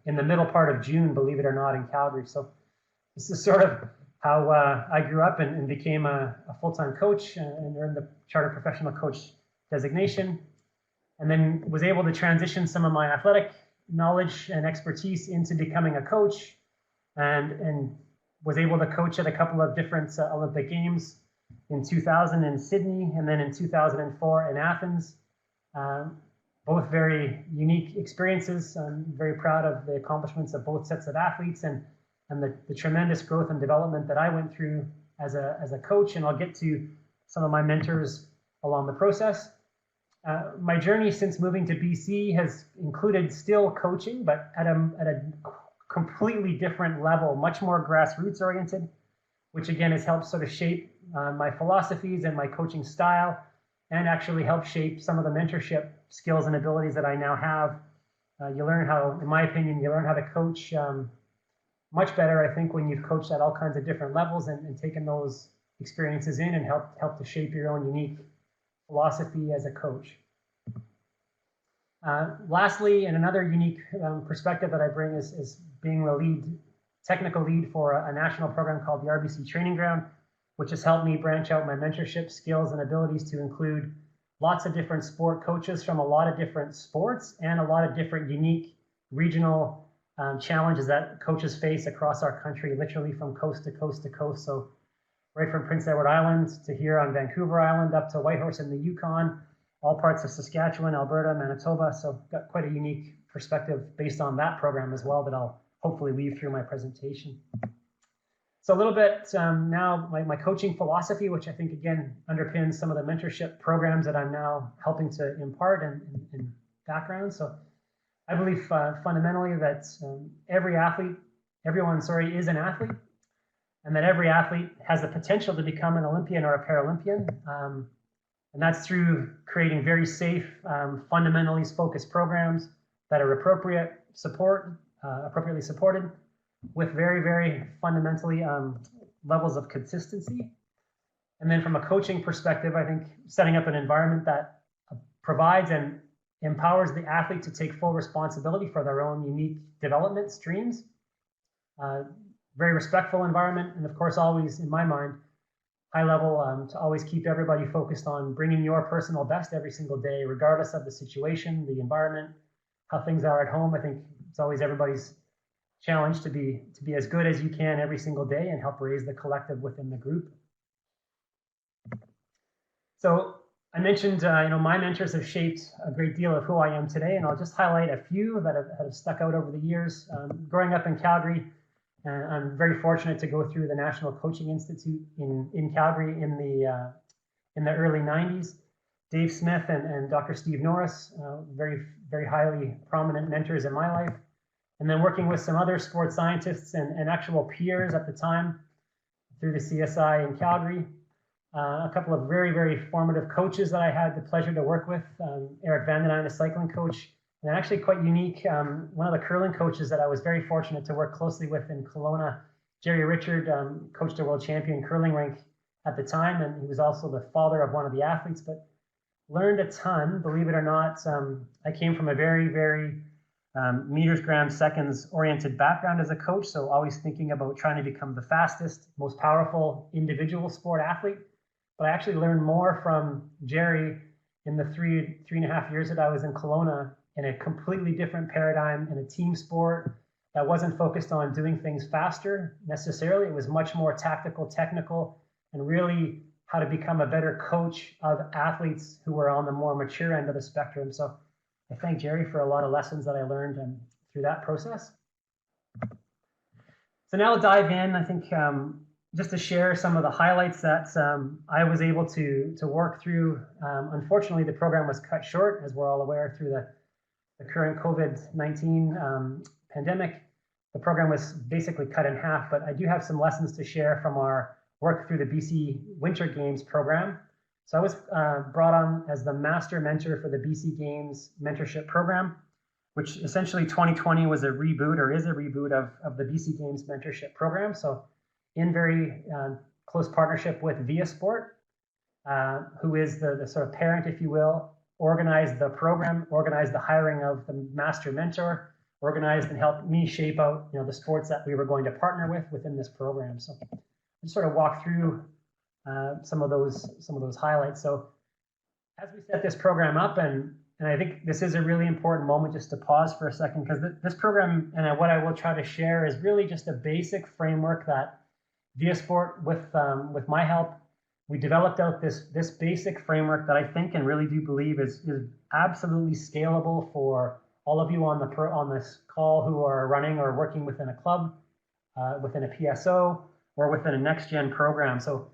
in the middle part of June, believe it or not, in Calgary. So this is sort of how I grew up and became a full-time coach and earned the Chartered Professional Coach designation, and then was able to transition some of my athletic knowledge and expertise into becoming a coach, and was able to coach at a couple of different Olympic Games in 2000 in Sydney, and then in 2004 in Athens. Both very unique experiences. I'm very proud of the accomplishments of both sets of athletes and the tremendous growth and development that I went through as a coach, and I'll get to some of my mentors along the process. My journey since moving to BC has included still coaching, but at a completely different level, much more grassroots oriented, which again has helped sort of shape my philosophies and my coaching style, and actually help shape some of the mentorship skills and abilities that I now have. You learn how, in my opinion, to coach much better, I think, when you've coached at all kinds of different levels and taken those experiences in and help to shape your own unique philosophy as a coach. Lastly, and another unique perspective that I bring is being the technical lead for a national program called the RBC Training Ground, which has helped me branch out my mentorship skills and abilities to include lots of different sport coaches from a lot of different sports and a lot of different unique regional challenges that coaches face across our country, literally from coast to coast to coast. So right from Prince Edward Island to here on Vancouver Island, up to Whitehorse in the Yukon, all parts of Saskatchewan, Alberta, Manitoba. So got quite a unique perspective based on that program as well that I'll hopefully weave through my presentation. So a little bit now, my coaching philosophy, which I think, again, underpins some of the mentorship programs that I'm now helping to impart and background. So I believe fundamentally that everyone is an athlete, and that every athlete has the potential to become an Olympian or a Paralympian. And that's through creating very safe, fundamentally focused programs that are appropriately supported, with very, very fundamentally levels of consistency. And then from a coaching perspective, I think setting up an environment that provides and empowers the athlete to take full responsibility for their own unique development streams. Very respectful environment, and of course, always, in my mind, high level to always keep everybody focused on bringing your personal best every single day, regardless of the situation, the environment, how things are at home. I think it's always everybody's challenge to be as good as you can every single day and help raise the collective within the group. So I mentioned, my mentors have shaped a great deal of who I am today, and I'll just highlight a few that have stuck out over the years. Growing up in Calgary, I'm very fortunate to go through the National Coaching Institute in Calgary in the early 90s. Dave Smith and Dr. Steve Norris, very, very highly prominent mentors in my life. And then working with some other sports scientists and actual peers at the time through the CSI in Calgary. A couple of very, very formative coaches that I had the pleasure to work with. Eric Van den Eyne, a cycling coach And actually quite unique, one of the curling coaches that I was very fortunate to work closely with in Kelowna, Jerry Richard, coached a world champion curling rink at the time, and he was also the father of one of the athletes, but learned a ton, believe it or not. I came from a very, very meters, grams, seconds oriented background as a coach, so always thinking about trying to become the fastest, most powerful individual sport athlete. But I actually learned more from Jerry in the three and a half years that I was in Kelowna, in a completely different paradigm, in a team sport that wasn't focused on doing things faster necessarily. It was much more tactical, technical, and really how to become a better coach of athletes who were on the more mature end of the spectrum. So I thank Jerry for a lot of lessons that I learned through that process. So now I'll dive in, I think, just to share some of the highlights that I was able to work through. Unfortunately, the program was cut short, as we're all aware, through the current COVID-19 pandemic. The program was basically cut in half, but I do have some lessons to share from our work through the BC Winter Games program. So I was brought on as the master mentor for the BC Games Mentorship Program, which essentially 2020 was a reboot, or is a reboot of the BC Games Mentorship Program. So in very close partnership with Via Sport, who is the sort of parent, if you will, organized the program, organized the hiring of the master mentor, organized and helped me shape out, the sports that we were going to partner with within this program. So I sort of walk through some of those highlights. So as we set this program up, and I think this is a really important moment just to pause for a second, because this program, and what I will try to share, is really just a basic framework that Via Sport, with my help, we developed out this basic framework that I think and really do believe is absolutely scalable for all of you on this call who are running or working within a club, within a PSO, or within a next-gen program. So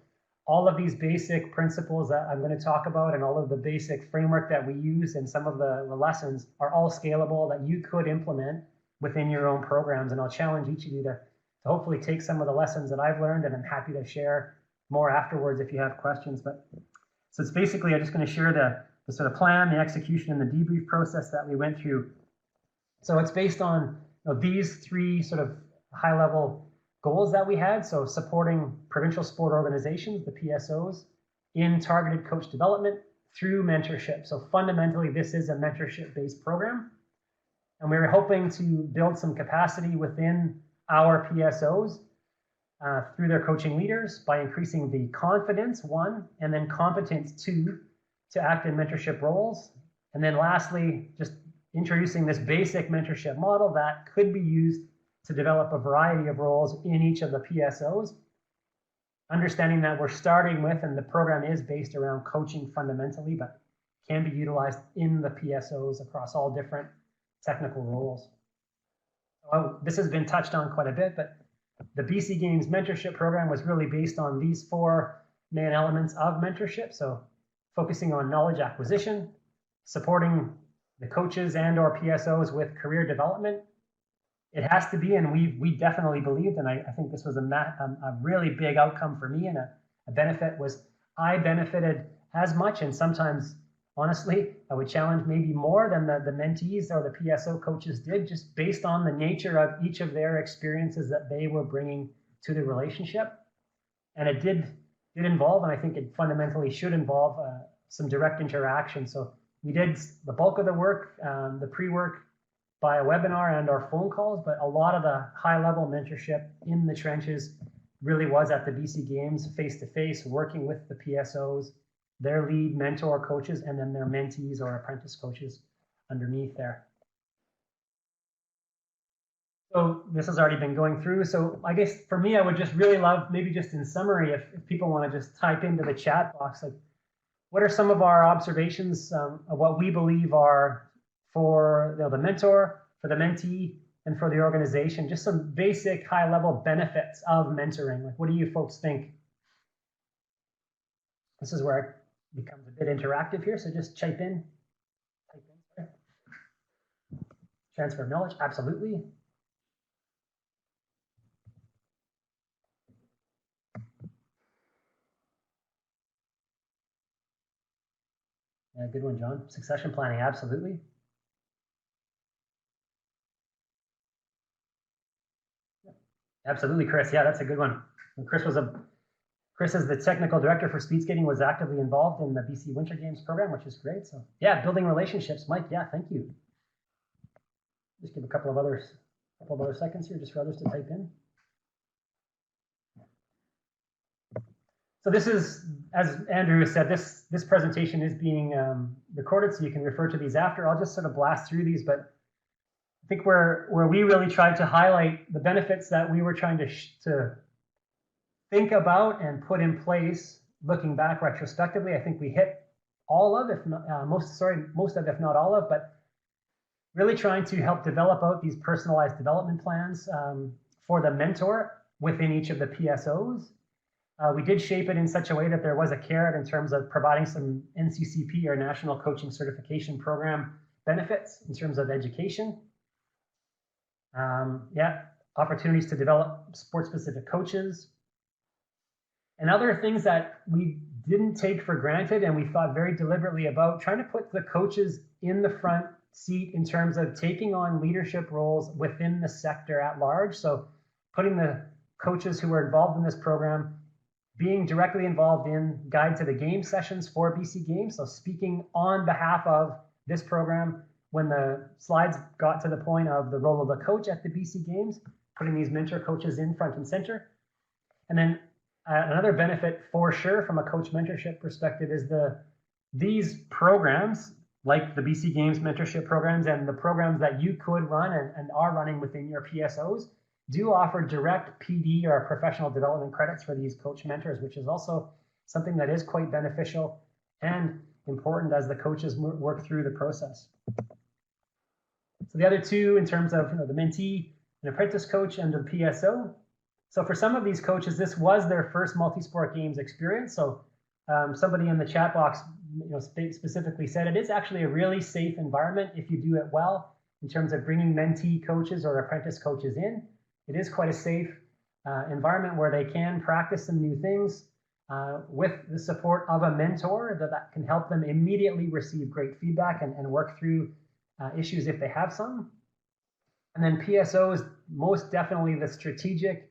all of these basic principles that I'm going to talk about, and all of the basic framework that we use in some of the lessons, are all scalable that you could implement within your own programs. And I'll challenge each of you to hopefully take some of the lessons that I've learned, and I'm happy to share more afterwards if you have questions. But so it's basically, I'm just going to share the sort of plan, the execution, and the debrief process that we went through. So it's based on these three sort of high-level goals that we had. So supporting provincial sport organizations, the PSOs, in targeted coach development through mentorship. So fundamentally, this is a mentorship-based program. And we were hoping to build some capacity within our PSOs through their coaching leaders by increasing the confidence, one, and then competence, two, to act in mentorship roles. And then lastly, just introducing this basic mentorship model that could be used to develop a variety of roles in each of the PSOs. Understanding that we're starting with, and the program is based around coaching fundamentally, but can be utilized in the PSOs across all different technical roles. This has been touched on quite a bit, but the BC Games Mentorship Program was really based on these four main elements of mentorship. So focusing on knowledge acquisition, supporting the coaches and or PSOs with career development. It has to be, and we definitely believed, and I think this was a really big outcome for me, and a benefit was I benefited as much, and sometimes, honestly, I would challenge maybe more than the mentees or the PSO coaches did, just based on the nature of each of their experiences that they were bringing to the relationship. And it did involve, and I think it fundamentally should involve, some direct interaction. So we did the bulk of the work, the pre-work, by a webinar and our phone calls, but a lot of the high-level mentorship in the trenches really was at the BC Games, face-to-face, working with the PSOs, their lead mentor coaches, and then their mentees or apprentice coaches underneath there. So this has already been going through. So I guess for me, I would just really love, maybe just in summary, if people want to just type into the chat box, like, what are some of our observations of what we believe are for the mentor, for the mentee, and for the organization, just some basic high-level benefits of mentoring. Like, what do you folks think? This is where it becomes a bit interactive here, so just type in. Transfer of knowledge, absolutely. Yeah, good one, John. Succession planning, absolutely. Absolutely, Chris. Yeah, that's a good one. And Chris is the technical director for speed skating, was actively involved in the BC Winter Games program, which is great. So yeah, building relationships, Mike. Yeah, thank you. Just give a couple of other seconds here just for others to type in. So this is, as Andrew said, this presentation is being recorded, so you can refer to these after. I'll just sort of blast through these, but I think where we really tried to highlight the benefits that we were trying to think about and put in place, looking back retrospectively, I think we hit all of, if not most of, if not all of, but really trying to help develop out these personalized development plans for the mentor within each of the PSOs. We did shape it in such a way that there was a carrot in terms of providing some NCCP or National Coaching Certification Program benefits in terms of education. Opportunities to develop sport-specific coaches. And other things that we didn't take for granted and we thought very deliberately about, trying to put the coaches in the front seat in terms of taking on leadership roles within the sector at large. So putting the coaches who were involved in this program being directly involved in guide to the game sessions for BC Games. So speaking on behalf of this program when the slides got to the point of the role of the coach at the BC Games, putting these mentor coaches in front and center. And then another benefit for sure from a coach mentorship perspective is these programs, like the BC Games mentorship programs and the programs that you could run and are running within your PSOs, do offer direct PD or professional development credits for these coach mentors, which is also something that is quite beneficial and important as the coaches work through the process. So the other two in terms of the mentee, an apprentice coach, and the PSO. So for some of these coaches, this was their first multi-sport games experience. So somebody in the chat box specifically said it is actually a really safe environment if you do it well in terms of bringing mentee coaches or apprentice coaches in. It is quite a safe environment where they can practice some new things with the support of a mentor that can help them immediately receive great feedback and work through issues if they have some. And then PSOs, most definitely the strategic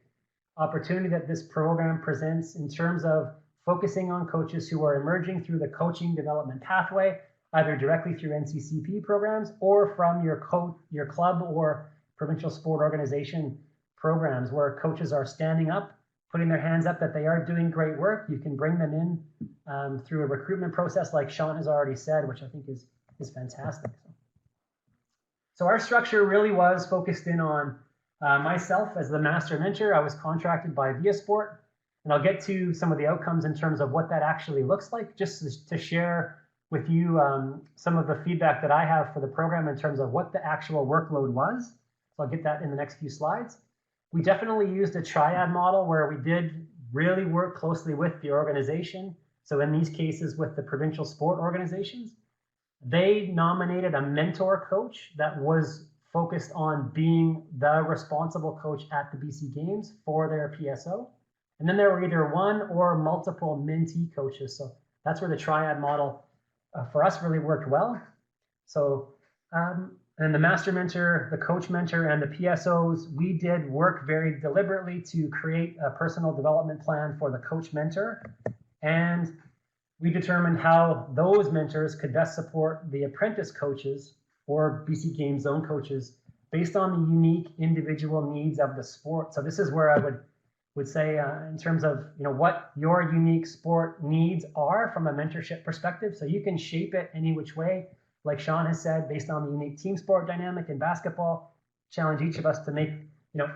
opportunity that this program presents in terms of focusing on coaches who are emerging through the coaching development pathway, either directly through NCCP programs or from your club or provincial sport organization programs where coaches are standing up, putting their hands up that they are doing great work. You can bring them in through a recruitment process like Shaun has already said, which I think is fantastic. So our structure really was focused in on myself as the master mentor. I was contracted by Via Sport, and I'll get to some of the outcomes in terms of what that actually looks like, just to share with you some of the feedback that I have for the program in terms of what the actual workload was. So I'll get that in the next few slides. We definitely used a triad model where we did really work closely with the organization. So in these cases with the provincial sport organizations, they nominated a mentor coach that was focused on being the responsible coach at the BC Games for their PSO. And then there were either one or multiple mentee coaches. So that's where the triad model for us really worked well. So, and the master mentor, the coach mentor, and the PSOs, we did work very deliberately to create a personal development plan for the coach mentor. And we determined how those mentors could best support the apprentice coaches or BC Games zone coaches based on the unique individual needs of the sport. So this is where I would say in terms of what your unique sport needs are from a mentorship perspective. So you can shape it any which way, like Shaun has said, based on the unique team sport dynamic in basketball. Challenge each of us to make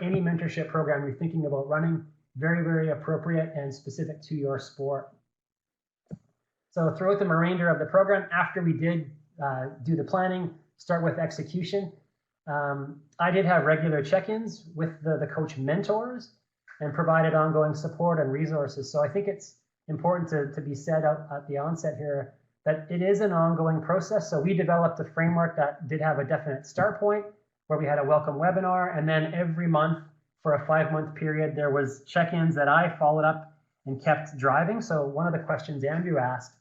any mentorship program you're thinking about running very, very appropriate and specific to your sport. So throughout the remainder of the program, after we did do the planning, start with execution, I did have regular check-ins with the coach mentors and provided ongoing support and resources. So I think it's important to be said at the onset here that it is an ongoing process. So we developed a framework that did have a definite start point where we had a welcome webinar, and then every month for a 5-month period, there was check-ins that I followed up and kept driving. So one of the questions Andrew asked,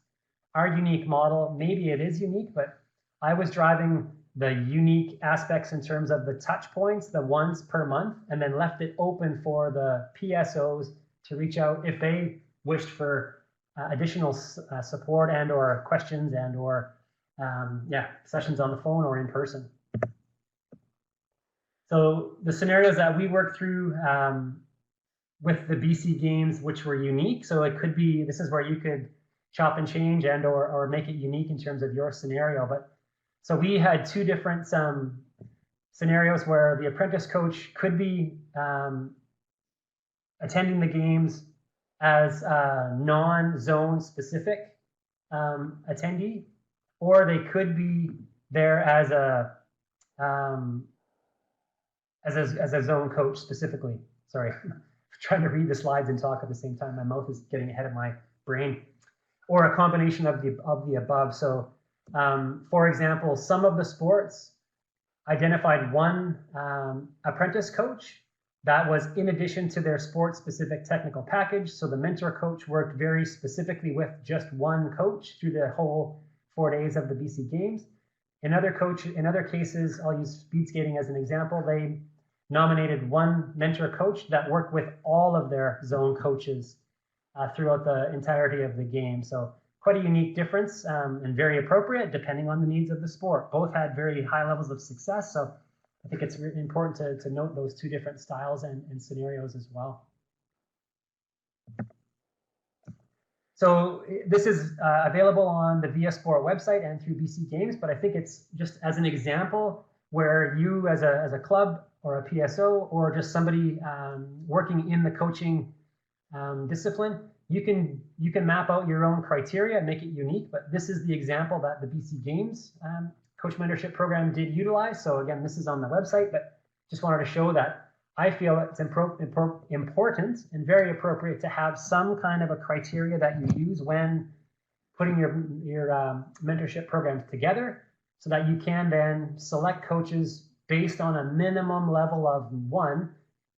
our unique model, maybe it is unique, but I was driving the unique aspects in terms of the touch points, the once per month, and then left it open for the PSOs to reach out if they wished for additional support and or questions and or sessions on the phone or in person. So the scenarios that we worked through with the BC games, which were unique. So it could be, this is where you could chop and change and or make it unique in terms of your scenario. But so we had two different scenarios where the apprentice coach could be attending the games as a non-zone specific attendee, or they could be there as a zone coach specifically. Sorry, I'm trying to read the slides and talk at the same time. My mouth is getting ahead of my brain. Or a combination of the above. So, for example, some of the sports identified one apprentice coach that was in addition to their sport-specific technical package. So the mentor coach worked very specifically with just one coach through the whole 4 days of the BC Games. In other cases, I'll use speed skating as an example. They nominated one mentor coach that worked with all of their zone coaches throughout the entirety of the game. So quite a unique difference and very appropriate depending on the needs of the sport. Both had very high levels of success. So I think it's really important to note those two different styles and scenarios as well. So this is available on the VS Sport website and through BC Games, but I think it's just as an example where you as a club or a PSO or just somebody working in the coaching discipline, you can map out your own criteria and make it unique, but this is the example that the BC Games Coach Mentorship Program did utilize. So again, this is on the website, but just wanted to show that I feel it's important and very appropriate to have some kind of a criteria that you use when putting your mentorship programs together so that you can then select coaches based on a minimum level of 1,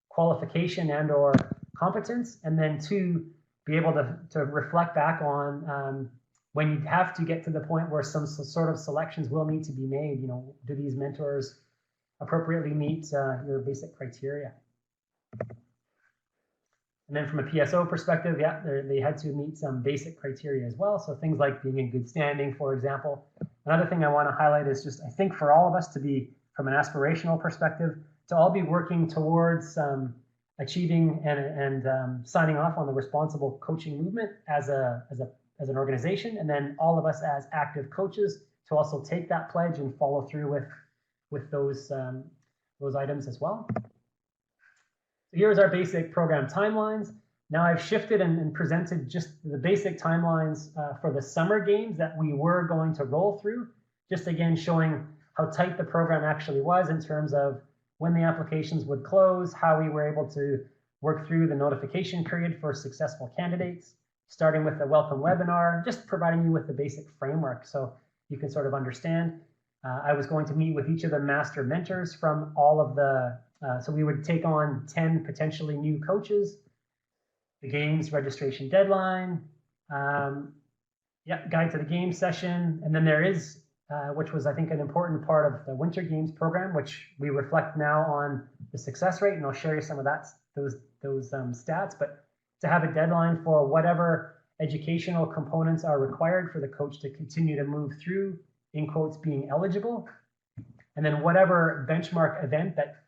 qualification and or competence, and then 2, be able to reflect back on when you have to get to the point where some sort of selections will need to be made. You know, do these mentors appropriately meet your basic criteria? And then from a PSO perspective, yeah, they had to meet some basic criteria as well. So things like being in good standing, for example. Another thing I want to highlight is just, I think for all of us to be, from an aspirational perspective, to all be working towards achieving and signing off on the responsible coaching movement as an organization, and then all of us as active coaches to also take that pledge and follow through with those items as well. So here's our basic program timelines. Now I've shifted and presented just the basic timelines for the summer games that we were going to roll through, just again showing how tight the program actually was in terms of when the applications would close, how we were able to work through the notification period for successful candidates, starting with the welcome webinar, just providing you with the basic framework so you can sort of understand. I was going to meet with each of the master mentors from all of the, so we would take on 10 potentially new coaches, the games registration deadline, guide to the game session, and then there is, which was I think an important part of the Winter Games program, which we reflect now on the success rate, and I'll share you some of those stats, but to have a deadline for whatever educational components are required for the coach to continue to move through, in quotes, being eligible. And then whatever benchmark event that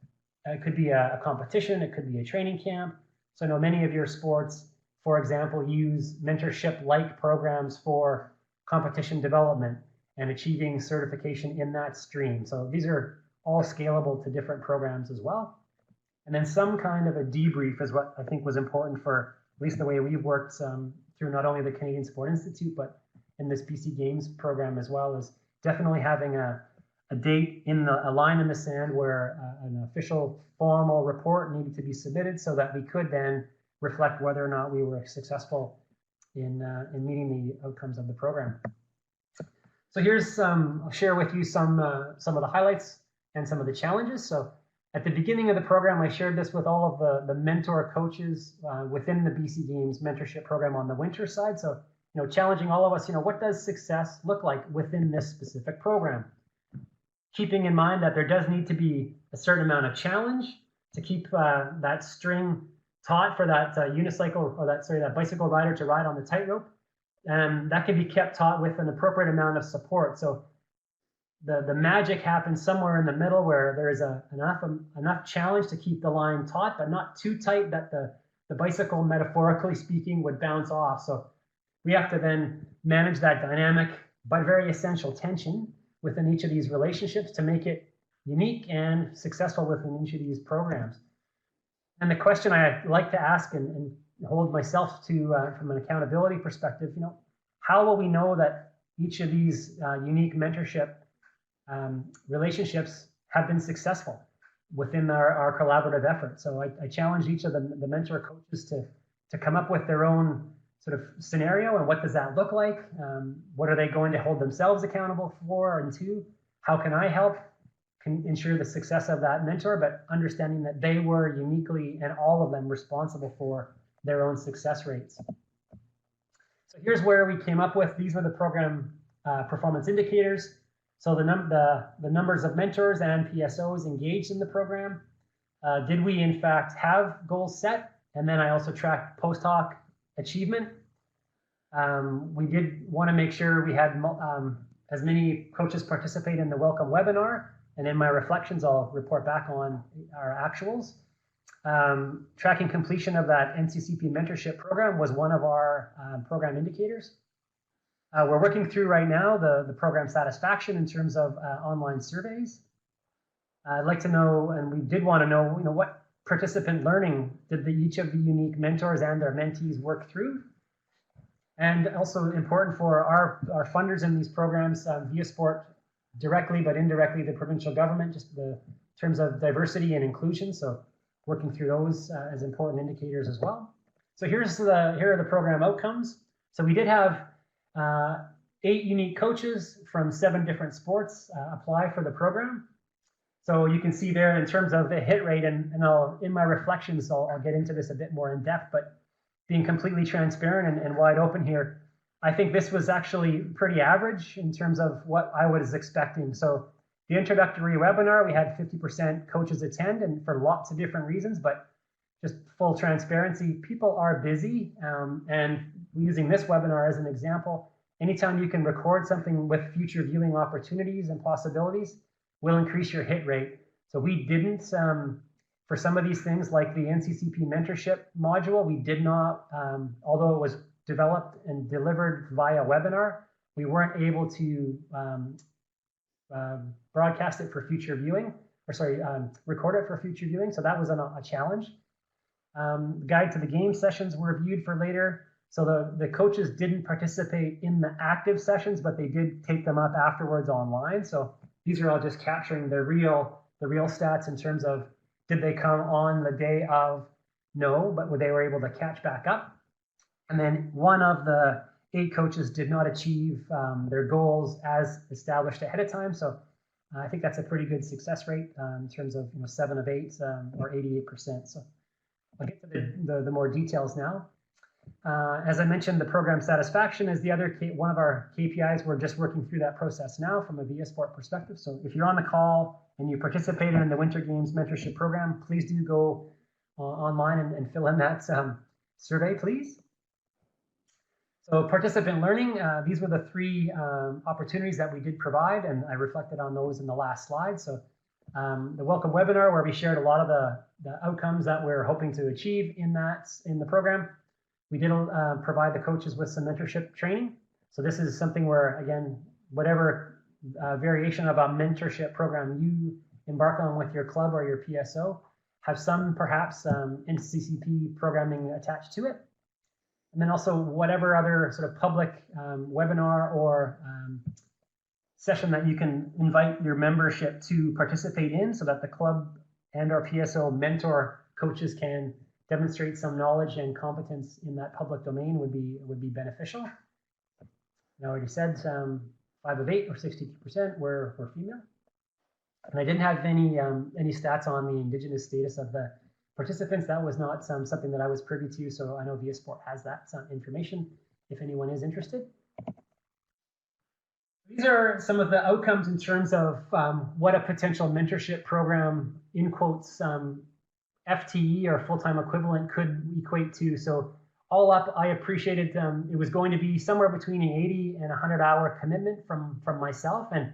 could be a competition, it could be a training camp. So I know many of your sports, for example, use mentorship-like programs for competition development and achieving certification in that stream. So these are all scalable to different programs as well. And then some kind of a debrief is what I think was important for at least the way we've worked through not only the Canadian Sport Institute, but in this BC Games program as well, is definitely having a date a line in the sand where an official formal report needed to be submitted so that we could then reflect whether or not we were successful in meeting the outcomes of the program. So here's I'll share with you some of the highlights and some of the challenges. So at the beginning of the program, I shared this with all of the mentor coaches within the BC Games mentorship program on the winter side. So, challenging all of us, what does success look like within this specific program? keeping in mind that there does need to be a certain amount of challenge to keep that string taut for that unicycle or that bicycle rider to ride on the tightrope. And that can be kept taut with an appropriate amount of support. So the magic happens somewhere in the middle where there is enough challenge to keep the line taut, but not too tight that the bicycle, metaphorically speaking, would bounce off. So we have to then manage that dynamic but very essential tension within each of these relationships to make it unique and successful within each of these programs. And the question I like to ask and hold myself to from an accountability perspective, how will we know that each of these unique mentorship relationships have been successful within our collaborative effort? So I challenge each of the mentor coaches to come up with their own sort of scenario, and what does that look like? What are they going to hold themselves accountable for? And two, how can I help ensure the success of that mentor, but understanding that they were uniquely and all of them responsible for their own success rates. So here's where we came up with, these were the program performance indicators. So the numbers of mentors and PSOs engaged in the program. Did we in fact have goals set? And then I also tracked post hoc achievement. We did want to make sure we had as many coaches participate in the welcome webinar. And in my reflections, I'll report back on our actuals. Tracking completion of that NCCP mentorship program was one of our program indicators. We're working through right now the program satisfaction in terms of online surveys. I'd like to know, and we did want to know, what participant learning did each of the unique mentors and their mentees work through? And also important for our funders in these programs, ViaSport directly but indirectly the provincial government, just in terms of diversity and inclusion. So working through those as important indicators as well. So here are the program outcomes. So we did have 8 unique coaches from 7 different sports apply for the program. So you can see there in terms of the hit rate, and in my reflections, I'll get into this a bit more in depth, but being completely transparent and wide open here, I think this was actually pretty average in terms of what I was expecting. So the introductory webinar, we had 50% coaches attend, and for lots of different reasons, but just full transparency, people are busy. And using this webinar as an example, anytime you can record something with future viewing opportunities and possibilities will increase your hit rate. So we didn't, for some of these things like the NCCP mentorship module, we did not, although it was developed and delivered via webinar, we weren't able to broadcast it for future viewing, record it for future viewing. So that was a challenge. Guide to the game sessions were viewed for later. So the coaches didn't participate in the active sessions, but they did take them up afterwards online. So these are all just capturing the real stats in terms of, did they come on the day of? No, but they were able to catch back up. And then one of the 8 coaches did not achieve their goals as established ahead of time. So I think that's a pretty good success rate in terms of 7 of 8 or 88%. So I'll get to the more details now. As I mentioned, the program satisfaction is the other one of our KPIs. We're just working through that process now from a ViaSport perspective. So if you're on the call and you participated in the Winter Games Mentorship Program, please do go online and fill in that survey, please. So participant learning, these were the 3 opportunities that we did provide, and I reflected on those in the last slide. So the welcome webinar, where we shared a lot of the outcomes that we're hoping to achieve in the program. We did provide the coaches with some mentorship training. So this is something where, again, whatever variation of a mentorship program you embark on with your club or your PSO, have some perhaps NCCP programming attached to it. And then also whatever other sort of public webinar or session that you can invite your membership to participate in, so that the club and our PSO mentor coaches can demonstrate some knowledge and competence in that public domain would be beneficial. I already said 5 of 8 or 62% were female. And I didn't have any stats on the Indigenous status of the participants. That was not something that I was privy to, so I know ViaSport has that information if anyone is interested. These are some of the outcomes in terms of what a potential mentorship program, in quotes, FTE or full-time equivalent could equate to. So all up, I appreciated it was going to be somewhere between an 80 and 100-hour commitment from myself, and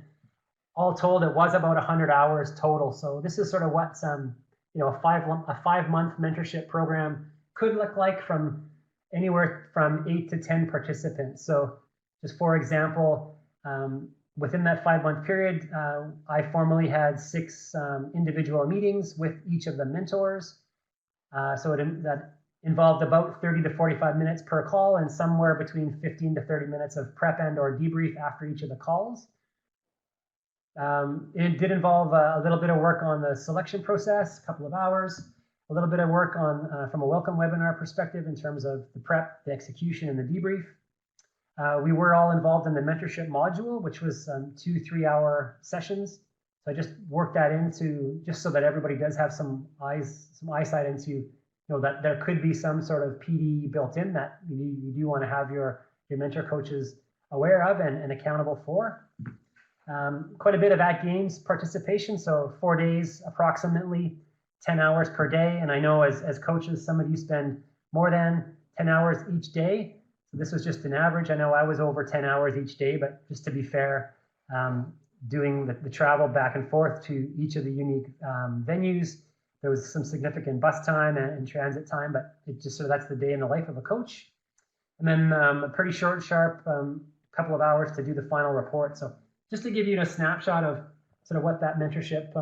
all told, it was about 100 hours total. So this is sort of what a 5-month mentorship program could look like from anywhere from 8 to 10 participants. So just for example, within that 5-month period, I formally had 6 individual meetings with each of the mentors. So that involved about 30 to 45 minutes per call and somewhere between 15 to 30 minutes of prep and or debrief after each of the calls. It did involve a little bit of work on the selection process, a couple of hours, a little bit of work on from a welcome webinar perspective in terms of the prep, the execution, and the debrief. We were all involved in the mentorship module, which was 2 3-hour sessions. So I just worked that into just so that everybody does have some eyesight into, that there could be some sort of PD built in that you do want to have your mentor coaches aware of and accountable for. Quite a bit of at games participation, so 4 days, approximately 10 hours per day. And I know as coaches, some of you spend more than 10 hours each day. So this was just an average. I know I was over 10 hours each day, but just to be fair, doing the travel back and forth to each of the unique venues, there was some significant bus time and transit time, but it just that's the day in the life of a coach. And then a pretty short, sharp couple of hours to do the final report. So just to give you a snapshot of sort of what that mentorship,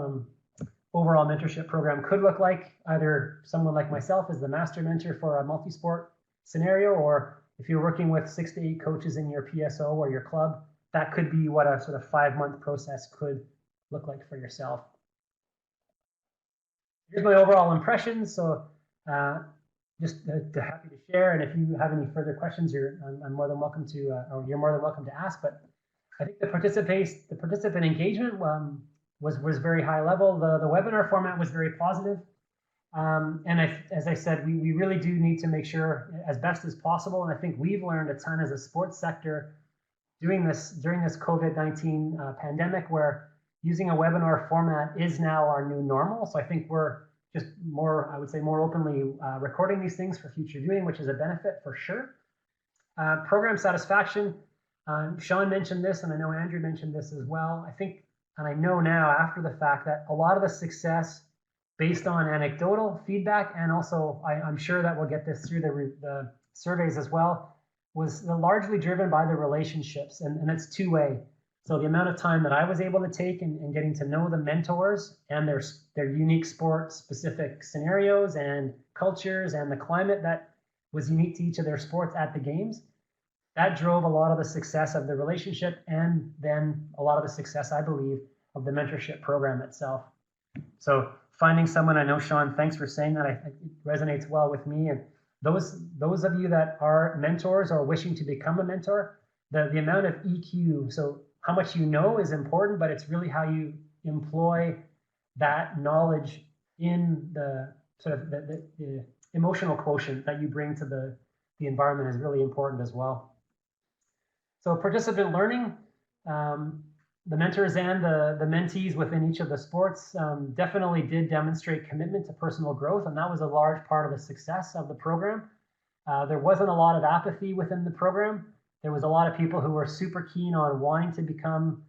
overall mentorship program could look like, either someone like myself as the master mentor for a multi-sport scenario, or if you're working with 6 to 8 coaches in your PSO or your club, that could be what a sort of 5-month process could look like for yourself. Here's my overall impressions. So just happy to share. And if you have any further questions, I'm more than welcome to, or you're more than welcome to ask. But I think the participant engagement was very high level. The webinar format was very positive. And as I said, we really do need to make sure as best as possible. And I think we've learned a ton as a sports sector during this COVID-19 pandemic, where using a webinar format is now our new normal. So I think we're just more, I would say, more openly recording these things for future viewing, which is a benefit for sure. Program satisfaction. Shaun mentioned this, and I know Andrew mentioned this as well. I think, and I know now after the fact, that a lot of the success based on anecdotal feedback, and also I'm sure that we'll get this through the surveys as well, was largely driven by the relationships, and it's two-way. So the amount of time that I was able to take in getting to know the mentors and their unique sport-specific scenarios and cultures and the climate that was unique to each of their sports at the games, that drove a lot of the success of the relationship, and then a lot of the success, I believe, of the mentorship program itself. So finding someone, I know, Shaun, thanks for saying that. It resonates well with me. And those of you that are mentors or wishing to become a mentor, the amount of EQ, so how much you know is important, but it's really how you employ that knowledge in the sort of the emotional quotient that you bring to the environment is really important as well. So participant learning, the mentors and the mentees within each of the sports definitely did demonstrate commitment to personal growth, and that was a large part of the success of the program. There wasn't a lot of apathy within the program. There was a lot of people who were super keen on wanting to become